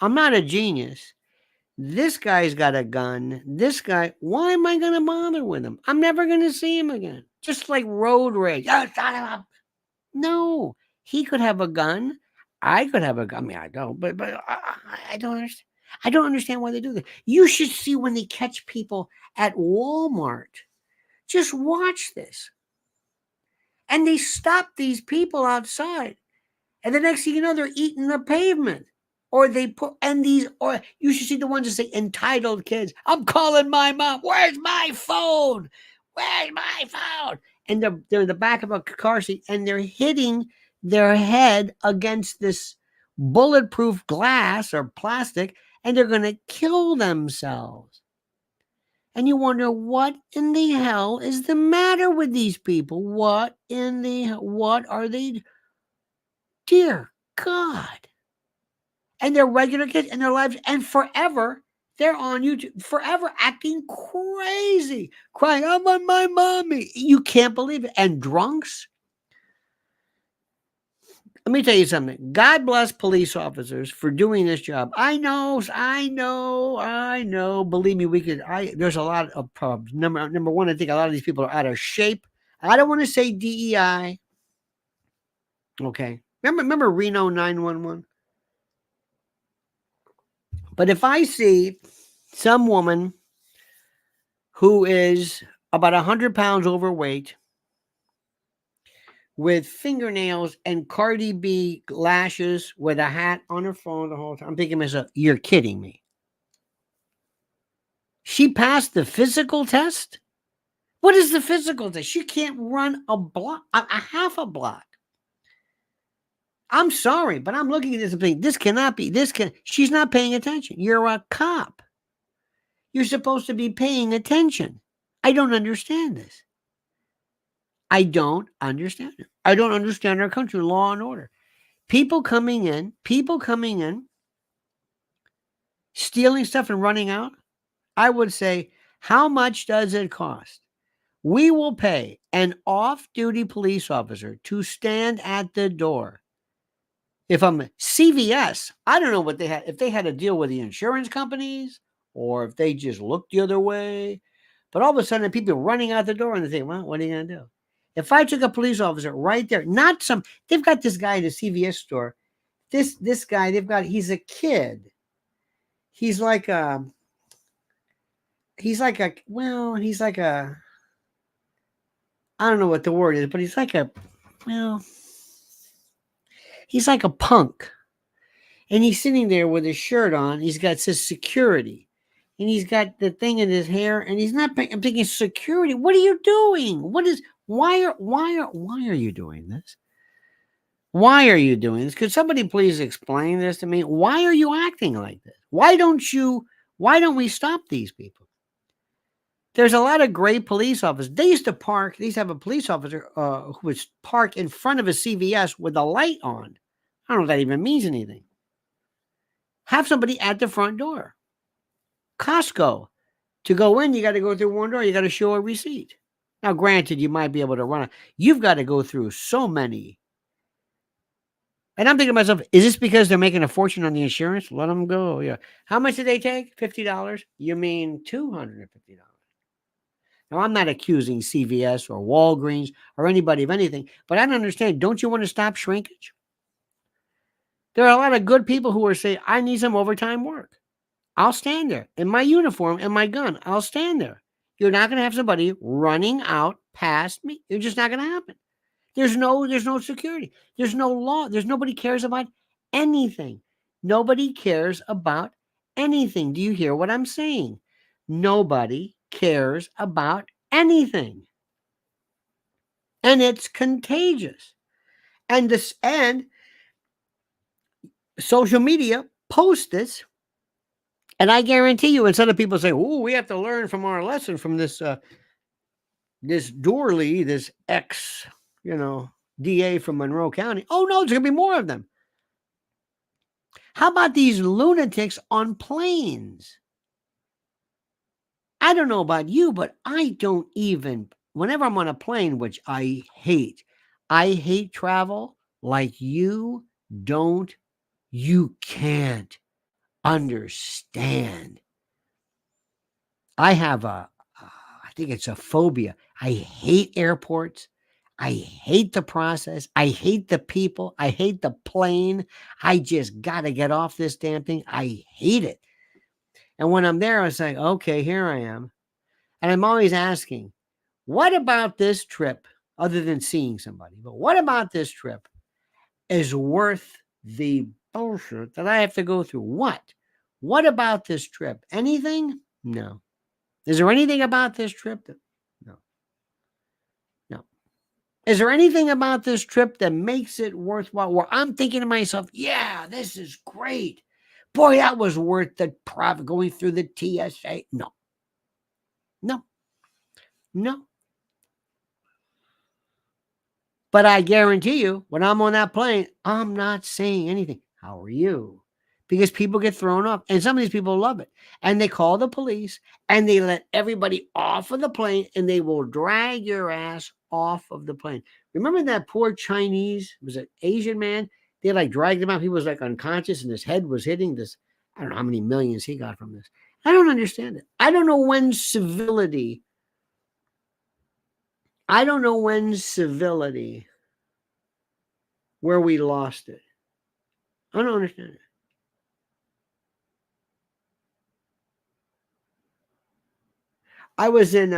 S1: I'm not a genius. This guy's got a gun. This guy, why am I going to bother with him? I'm never going to see him again. Just like road rage. No, he could have a gun. I could have a gun. I mean, I don't, but I don't understand. I don't understand why they do that. You should see when they catch people at Walmart. Just watch this. And they stop these people outside. And the next thing you know, they're eating the pavement. Or they put, and these, or you should see the ones that say entitled kids. I'm calling my mom. Where's my phone? Where's my phone? And they're in the back of a car seat and they're hitting their head against this bulletproof glass or plastic and they're going to kill themselves. And you wonder, what in the hell is the matter with these people? What are they? Dear God. And they're regular kids in their lives, and forever they're on YouTube, forever acting crazy, crying, I'm on my mommy. You can't believe it. And drunks. Let me tell you something. God bless police officers for doing this job. I know. Believe me, there's a lot of problems. Number one, I think a lot of these people are out of shape. I don't want to say DEI. Okay. Remember Reno 911? But if I see some woman who is about 100 pounds overweight with fingernails and Cardi B lashes with a hat on her phone the whole time, I'm thinking to myself, you're kidding me. She passed the physical test? What is the physical test? She can't run a block, a half a block. I'm sorry, but I'm looking at this and thinking, she's not paying attention. You're a cop. You're supposed to be paying attention. I don't understand this. I don't understand it. I don't understand our country, law and order. People coming in, stealing stuff and running out. I would say, how much does it cost? We will pay an off-duty police officer to stand at the door. If I'm CVS, I don't know what they had, if they had to deal with the insurance companies or if they just looked the other way. But all of a sudden, people running out the door and they think, well, what are you going to do? If I took a police officer right there, they've got this guy in a CVS store. This guy, he's a kid. He's like a, I don't know what the word is, but he's like a punk. And he's sitting there with his shirt on. He's got says security. And he's got the thing in his hair. And he's not, I'm thinking, security, what are you doing? Why are you doing this? Why are you doing this? Could somebody please explain this to me? Why are you acting like this? Why don't we stop these people? There's a lot of great police officers. They used to have a police officer who would park in front of a CVS with a light on. I don't know if that even means anything. Have somebody at the front door. Costco. To go in, you got to go through one door. You got to show a receipt. Now, granted, you might be able to run it. You've got to go through so many. And I'm thinking to myself, is this because they're making a fortune on the insurance? Let them go. Yeah. How much did they take? $50? You mean $250? Now, I'm not accusing CVS or Walgreens or anybody of anything, but I don't understand. Don't you want to stop shrinkage? There are a lot of good people who are saying, I need some overtime work. I'll stand there in my uniform and my gun. I'll stand there. You're not going to have somebody running out past me. It's just not going to happen. There's no security. There's no law. Nobody cares about anything. Nobody cares about anything. Do you hear what I'm saying? Nobody cares about anything. And it's contagious. And social media posts this. And I guarantee you, instead of people saying, oh, we have to learn from our lesson from this Doorley, this ex, DA from Monroe County. Oh, no, there's going to be more of them. How about these lunatics on planes? I don't know about you, but whenever I'm on a plane, which I hate travel like you can't understand. I have I think it's a phobia. I hate airports. I hate the process. I hate the people. I hate the plane. I just got to get off this damn thing. I hate it. And when I'm there, I say, okay, here I am. And I'm always asking, what about this trip, other than seeing somebody, but what about this trip is worth the bullshit that I have to go through. What? What about this trip? Anything? No. Is there anything about this trip that no. No. Is there anything about this trip that makes it worthwhile? Where I'm thinking to myself, yeah, this is great. Boy, that was worth the profit going through the TSA. No. No. No. But I guarantee you, when I'm on that plane, I'm not saying anything. How are you? Because people get thrown off. And some of these people love it. And they call the police and they let everybody off of the plane and they will drag your ass off of the plane. Remember that poor Chinese, was it Asian man? They like dragged him out. He was like unconscious and his head was hitting this. I don't know how many millions he got from this. I don't understand it. I don't know when civility, where we lost it. I don't understand it. I was in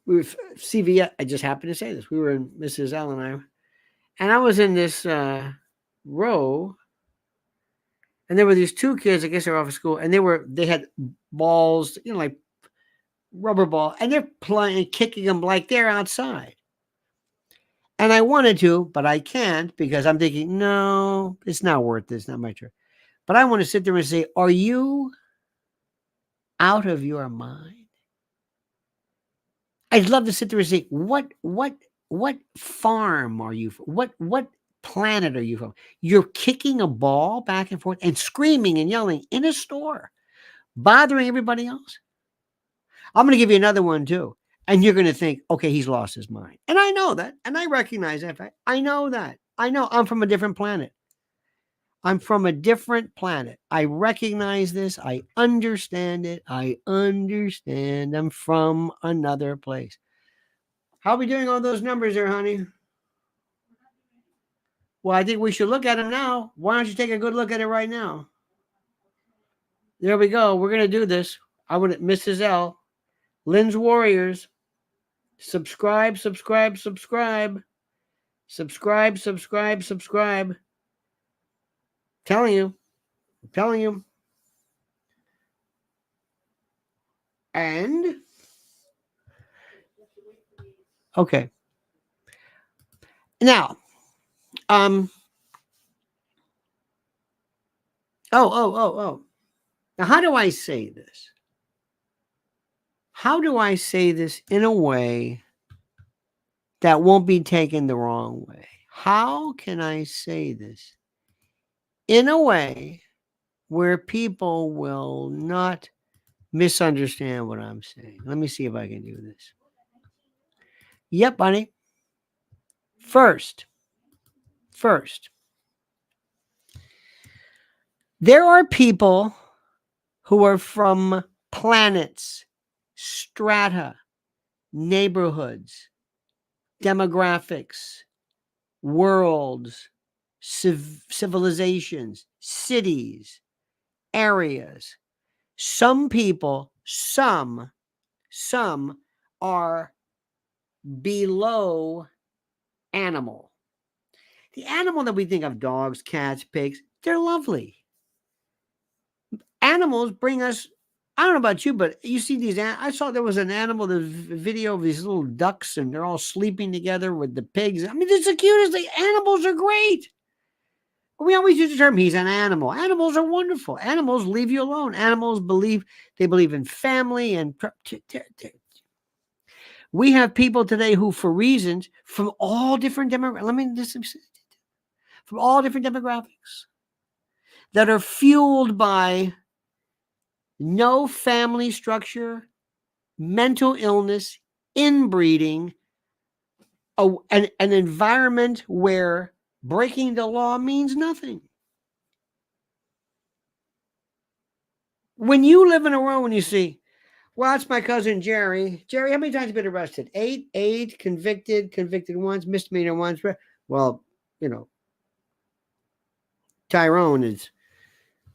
S1: we were CVS. I just happened to say this. We were in Mrs. L and I was in this row, and there were these two kids. I guess they were off of school, and they had balls, like rubber ball, and they're playing, kicking them like they're outside. And I wanted to, but I can't because I'm thinking, no, it's not worth it. It's not my turn. But I want to sit there and say, are you out of your mind? I'd love to sit there and say, what farm are you from? What planet are you from? You're kicking a ball back and forth and screaming and yelling in a store, bothering everybody else. I'm going to give you another one too. And you're going to think, okay, he's lost his mind. And I know that. And I recognize that fact. I know that. I know I'm from a different planet. I'm from a different planet. I recognize this. I understand it. I understand I'm from another place. How are we doing on those numbers there, honey? Well, I think we should look at them now. Why don't you take a good look at it right now? There we go. We're going to do this. I would, Mrs. L. Lynn's Warriors. Subscribe. Telling you. And okay. Now, oh. Now, how do I say this? How do I say this in a way that won't be taken the wrong way? How can I say this in a way where people will not misunderstand what I'm saying? Let me see if I can do this. Yep, honey. First, there are people who are from planets, strata, neighborhoods, demographics, worlds, civilizations, cities, areas. Some people, some are below animal. The animal that we think of, dogs, cats, pigs, they're lovely. Animals bring us, I don't know about you, but you see these, I saw there was an animal, the video of these little ducks and they're all sleeping together with the pigs. I mean, it's the cutest thing. Animals are great. We always use the term, he's an animal. Animals are wonderful. Animals leave you alone. Animals believe in family and we have people today who, for reasons from all different demographics, from all different demographics that are fueled by no family structure, mental illness, inbreeding, an environment where breaking the law means nothing. When you live in a row and you see, well, that's my cousin Jerry. Jerry, how many times have you been arrested? 8, convicted once, misdemeanor once. Well, Tyrone is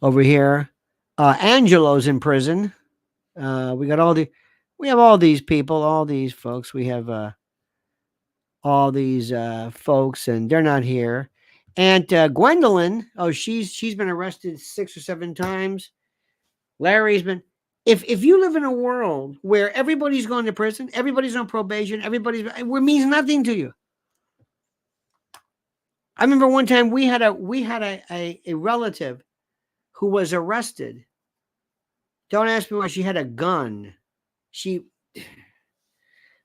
S1: over here. Angelo's in prison. We have all these people, all these folks. We have all these folks, and they're not here. And Gwendolyn, oh, she's been arrested 6 or 7 times. Larry's been. If you live in a world where everybody's going to prison, everybody's on probation, it means nothing to you. I remember one time we had a relative who was arrested. Don't ask me why. She had a gun. She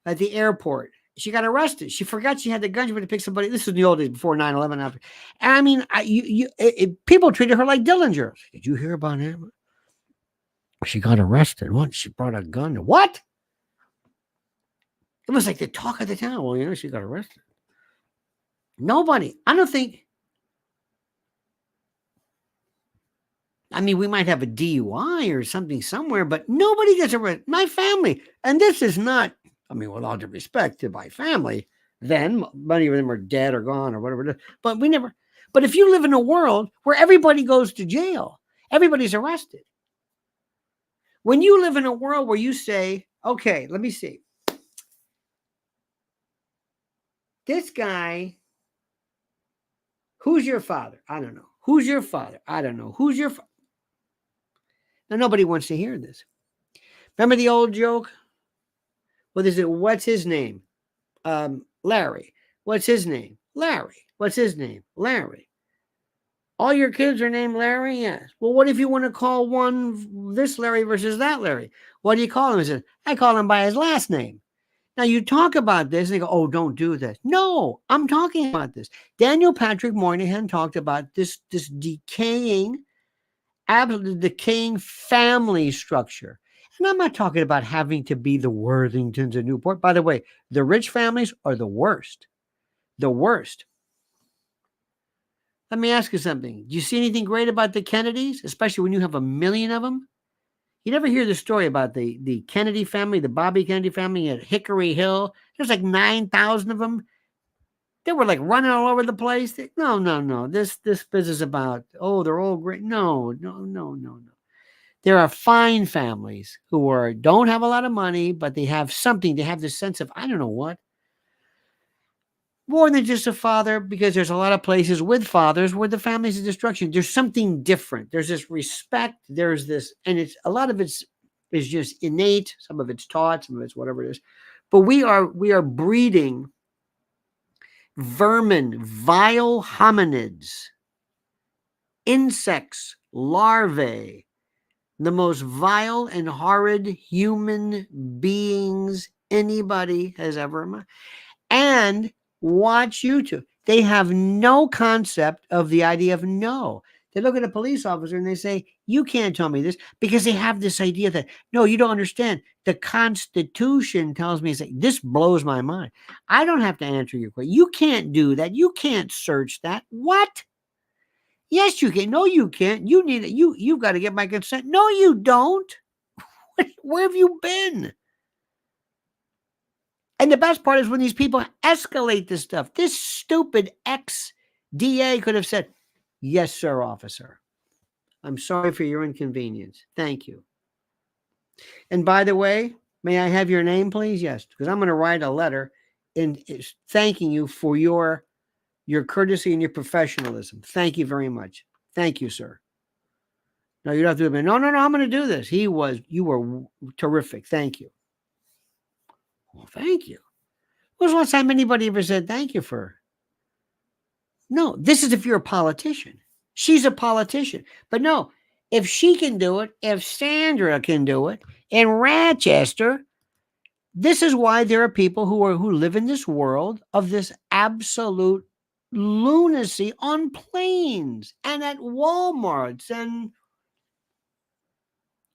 S1: at the airport. She got arrested. She forgot she had the gun. She went to pick somebody. This was in the old days before 9/11. And I mean, people treated her like Dillinger. Did you hear about him? She got arrested. What? She brought a gun. What? It was like the talk of the town. Well, she got arrested. Nobody. I don't think. I mean, we might have a DUI or something somewhere, but nobody gets arrested. My family. And this is not, I mean, with all due respect to my family, then many of them are dead or gone or whatever it is. But we never. But if you live in a world where everybody goes to jail, everybody's arrested. When you live in a world where you say, okay, let me see. This guy, who's your father? I don't know. Who's your father? I don't know. Who's your father? Now, nobody wants to hear this. Remember the old joke? What is it? What's his name? Larry. What's his name? Larry. What's his name? Larry. All your kids are named Larry? Yes. Well, what if you want to call one this Larry versus that Larry? What do you call him? He said, I call him by his last name. Now, you talk about this and they go, oh, don't do this. No, I'm talking about this. Daniel Patrick Moynihan talked about this decaying, absolutely decaying family structure. And I'm not talking about having to be the Worthingtons of Newport. By the way, the rich families are the worst. The worst. Let me ask you something. Do you see anything great about the Kennedys, especially when you have 1 million of them? You never hear the story about the Kennedy family, the Bobby Kennedy family at Hickory Hill. There's like 9,000 of them. They were like running all over the place. No. This business about, oh, they're all great. No. There are fine families who don't have a lot of money, but they have something. They have this sense of, I don't know what. More than just a father, because there's a lot of places with fathers where the family's a destruction. There's something different. There's this respect. There's this, and it's a lot of it's is just innate. Some of it's taught. Some of it's whatever it is. But we are breeding vermin, vile hominids, insects, larvae, the most vile and horrid human beings anybody has ever met. And watch YouTube. They have no concept of the idea of no. They look at a police officer and they say, you can't tell me this, because they have this idea that, no, you don't understand. The Constitution tells me, this blows my mind. I don't have to answer your question. You can't do that. You can't search that. What? Yes, you can. No, you can't. You need it. You've got to get my consent. No, you don't. Where have you been? And the best part is when these people escalate this stuff. This stupid ex-DA could have said, yes, sir, officer. I'm sorry for your inconvenience. Thank you. And by the way, may I have your name, please? Yes, because I'm going to write a letter in thanking you for your courtesy and your professionalism. Thank you very much. Thank you, sir. No, you don't have to do it. No, I'm going to do this. You were terrific. Thank you. Well, thank you. When was the last time anybody ever said thank you for? No, this is if you're a politician. She's a politician. But no, if she can do it, if Sandra can do it in Rochester, this is why there are people who live in this world of this absolute lunacy on planes and at Walmarts. And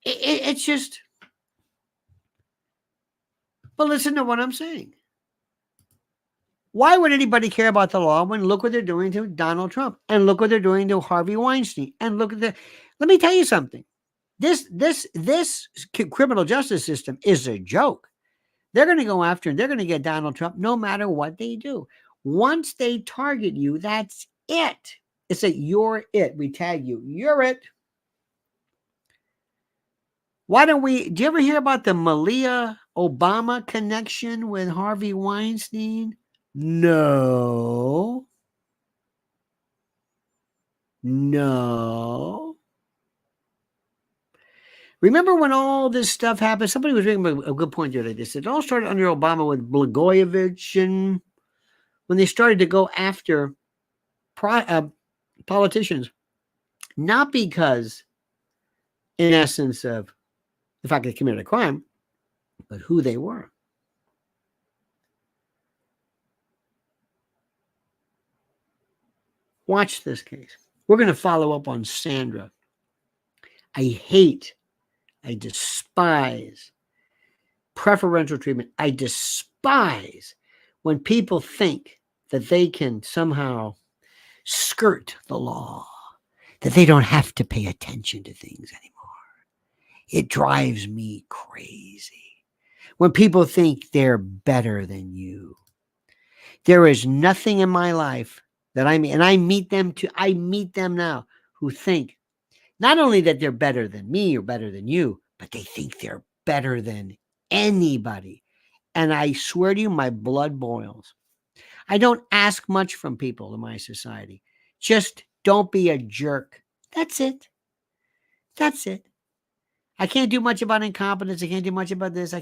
S1: it's just, but listen to what I'm saying. Why would anybody care about the law when look what they're doing to Donald Trump and look what they're doing to Harvey Weinstein and look at let me tell you something. This criminal justice system is a joke. They're going to go after and they're going to get Donald Trump no matter what they do. Once they target you, that's it. It's that you're it. We tag you. You're it. Do you ever hear about the Malia Obama connection with Harvey Weinstein? No. No. Remember when all this stuff happened? Somebody was making a good point the other day. They said it all started under Obama with Blagojevich, and when they started to go after politicians, not because, in essence, of the fact they committed a crime, but who they were. Watch this case. We're going to follow up on Sandra. I despise preferential treatment. I despise when people think that they can somehow skirt the law, that they don't have to pay attention to things anymore. It drives me crazy when people think they're better than you. There is nothing in my life that I meet, and I meet them now who think not only that they're better than me or better than you, but they think they're better than anybody. And I swear to you, my blood boils. I don't ask much from people in my society. Just don't be a jerk. That's it. That's it. I can't do much about incompetence. I can't do much about this.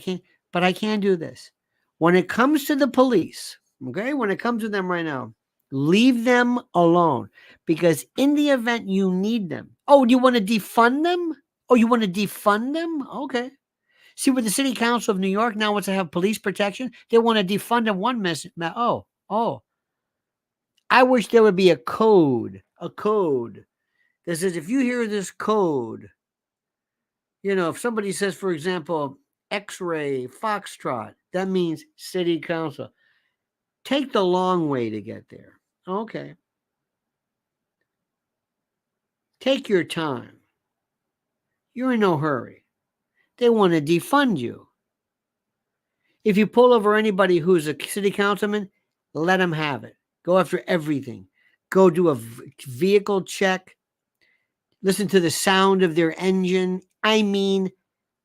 S1: But I can do this. When it comes to the police, okay, when it comes to them right now, leave them alone, because in the event you need them. Oh, you want to defund them? Oh, you want to defund them? Okay. See, with the city council of New York now wants to have police protection. They want to defund them one message. Oh. I wish there would be a code that says if you hear this code, if somebody says, for example, X-ray Foxtrot, that means city council. Take the long way to get there. Okay. Take your time. You're in no hurry. They want to defund you. If you pull over anybody who's a city councilman, let them have it. Go after everything. Go do a vehicle check. Listen to the sound of their engine. I mean,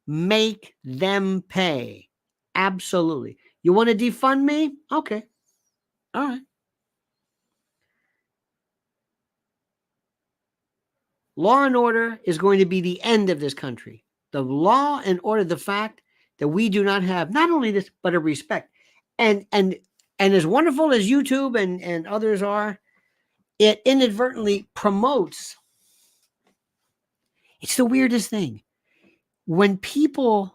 S1: make them pay. Absolutely. You want to defund me? Okay. All right. Law and order is going to be the end of this country. The law and order, the fact that we do not have not only this, but a respect. And as wonderful as YouTube and others are, it inadvertently promotes. It's the weirdest thing. When people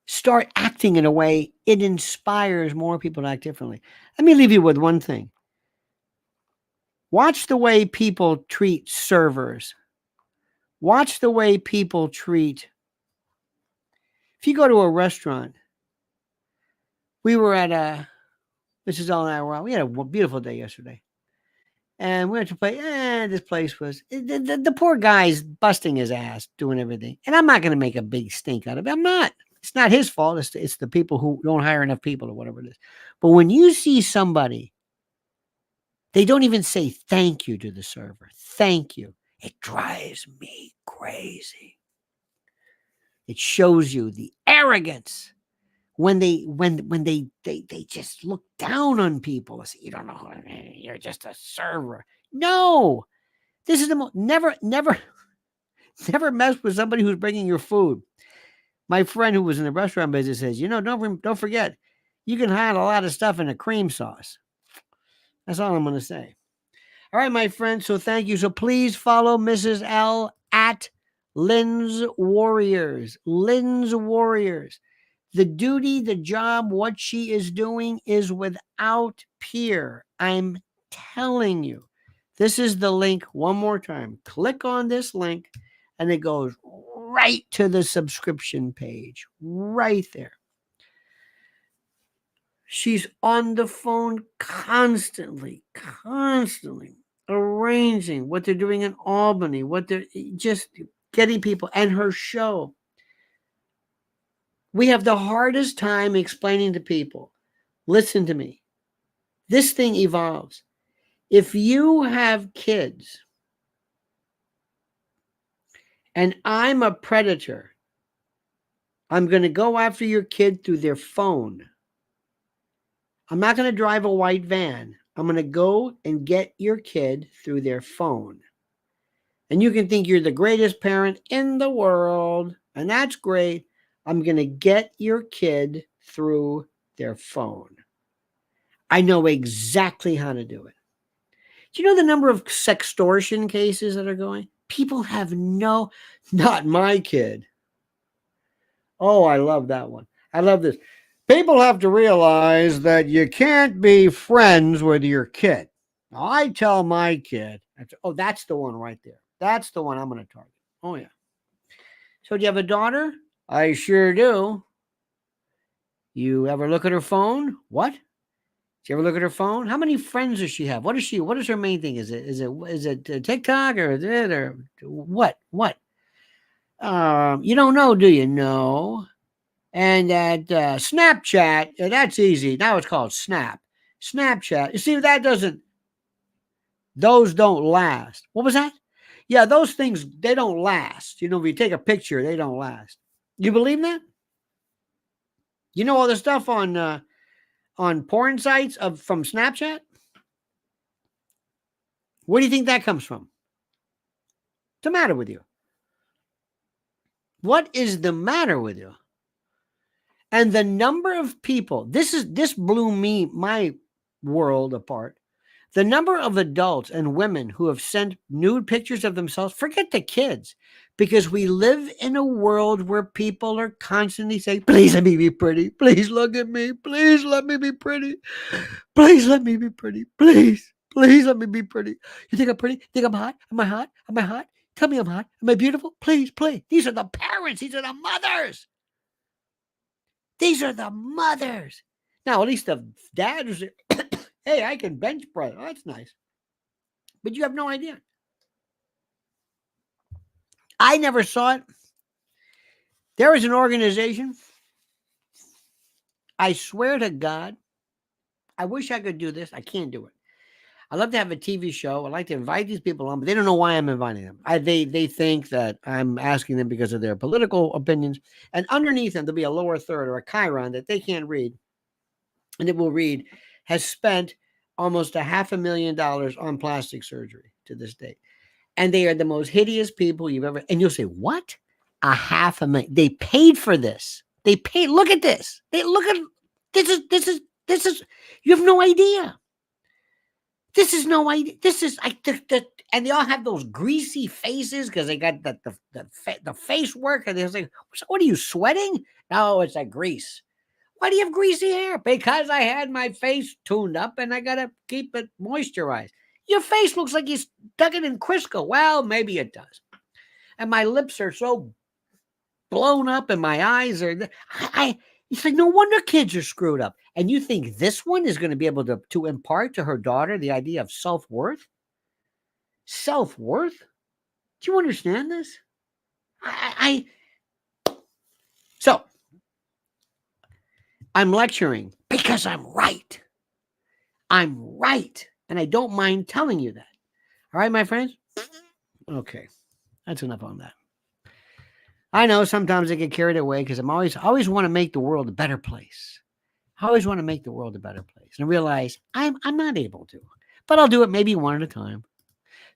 S1: start acting in a way, it inspires more people to act differently. Let me leave you with one thing. Watch the way people treat servers. Watch the way people treat. If you go to a restaurant, we were at Mrs. L and I were out. We had a beautiful day yesterday. And we went to play. This place was, the poor guy's busting his ass, doing everything. And I'm not going to make a big stink out of it. I'm not. It's not his fault. It's the people who don't hire enough people or whatever it is. But when you see somebody, they don't even say thank you to the server. Thank you. It drives me crazy. It shows you the arrogance when they just look down on people. Say, you don't know who I mean. You're just a server. No, this is never mess with somebody who's bringing your food. My friend who was in the restaurant business says, don't forget, you can hide a lot of stuff in a cream sauce. That's all I'm going to say. All right, my friends. So thank you. So please follow Mrs. L at Lynn's Warriors. Lynn's Warriors. The duty, the job, what she is doing is without peer. I'm telling you. This is the link one more time. Click on this link and it goes right to the subscription page. Right there. She's on the phone constantly arranging what they're doing in Albany, what they're just getting people, and her show. We have the hardest time explaining to people, listen to me. This thing evolves. If you have kids and I'm a predator, I'm going to go after your kid through their phone. I'm not going to drive a white van. I'm going to go and get your kid through their phone. And you can think you're the greatest parent in the world, and that's great. I'm going to get your kid through their phone. I know exactly how to do it. Do you know the number of sextortion cases that are going? People have not my kid. Oh, I love that one. I love this. People have to realize that you can't be friends with your kid. Now, I tell my kid, that's the one right there. That's the one I'm going to target. Oh, yeah. So, do you have a daughter? I sure do. You ever look at her phone? What? Do you ever look at her phone? How many friends does she have? What is her main thing? Is it TikTok or is it or what? What? You don't know, do you? No. And that Snapchat, that's easy. Now it's called Snapchat. You see, those don't last. What was that? Yeah, those things, they don't last. If you take a picture, they don't last. You believe that? You know all the stuff on porn sites from Snapchat? Where do you think that comes from? What's the matter with you? What is the matter with you? And the number of people, this blew my world apart. The number of adults and women who have sent nude pictures of themselves, forget the kids, because we live in a world where people are constantly saying, please let me be pretty. Please look at me. Please let me be pretty. Please let me be pretty. Please let me be pretty. You think I'm pretty? Think I'm hot? Am I hot? Am I hot? Tell me I'm hot. Am I beautiful? Please. These are the parents. These are the mothers. These are the mothers. Now, at least the dad was, hey, I can bench press. Oh, that's nice. But you have no idea. I never saw it. There is an organization. I swear to God, I wish I could do this. I can't do it. I'd love to have a TV show. I'd like to invite these people on, but they don't know why I'm inviting them. They think that I'm asking them because of their political opinions. And underneath them, there'll be a lower third or a chyron that they can't read. And it will read, has spent almost $500,000 on plastic surgery to this date. And they are the most hideous people you've ever. And you'll say, what? $500,000. They paid for this. They paid. Look at this. This is, you have no idea. This is no idea. This is, and they all have those greasy faces because they got the face work. And they're like, what are you sweating? No, it's that grease. Why do you have greasy hair? Because I had my face tuned up and I got to keep it moisturized. Your face looks like you stuck it in Crisco. Well, maybe it does. And my lips are so blown up and my eyes are, it's like, no wonder kids are screwed up. And you think this one is going to be able to impart to her daughter the idea of self-worth? Self-worth? Do you understand this? So, I'm lecturing because I'm right. I'm right. And I don't mind telling you that. All right, my friends? Okay. That's enough on that. I know sometimes I get carried away because I always want to make the world a better place. I always want to make the world a better place. And I realize I'm not able to. But I'll do it maybe one at a time.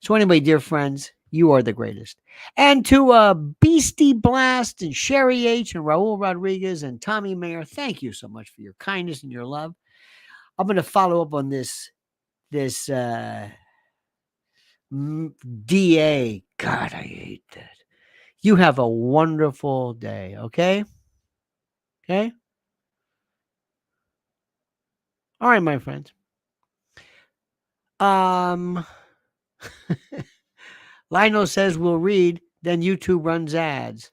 S1: So anyway, dear friends, you are the greatest. And to Beastie Blast and Sherry H. and Raul Rodriguez and Tommy Mayer, thank you so much for your kindness and your love. I'm going to follow up on this DA. God, I hate that. You have a wonderful day, okay? Okay? All right, my friends. Lionel says we'll read, then YouTube runs ads.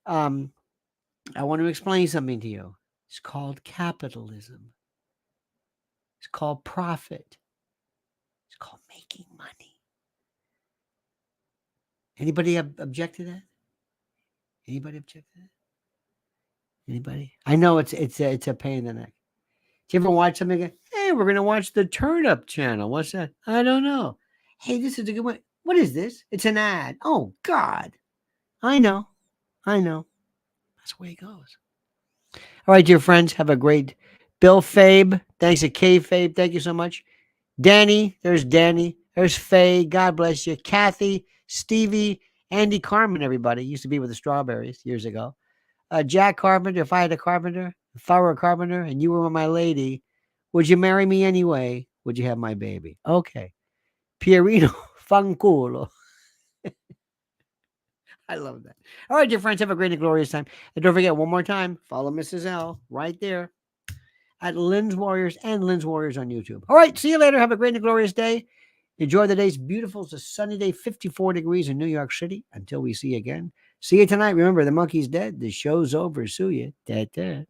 S1: I want to explain something to you. It's called capitalism. It's called profit. It's called making money. Anybody object to that? Anybody object to that? Anybody? I know it's a pain in the neck. Do you ever watch something? Hey, we're going to watch the Turnip Channel. What's that? I don't know. Hey, this is a good one. What is this? It's an ad. Oh, God. I know. That's the way it goes. All right, dear friends, have a great Bill Fabe, thanks to K Fabe. Thank you so much. Danny, there's Danny. There's Faye. God bless you. Kathy, Stevie, Andy Carmen, everybody. Used to be with the Strawberries years ago. Jack Carpenter, if I had a carpenter, if I were a carpenter and you were my lady, would you marry me anyway? Would you have my baby? Okay. Pierino Fanculo. I love that. All right, dear friends, have a great and glorious time. And don't forget, one more time, follow Mrs. L right there at Lynn's Warriors and Lynn's Warriors on YouTube. All right, see you later. Have a great and glorious day. Enjoy the day's beautiful. It's a sunny day, 54 degrees in New York City. Until we see you again. See you tonight. Remember, the monkey's dead. The show's over. Sue you. Da-da.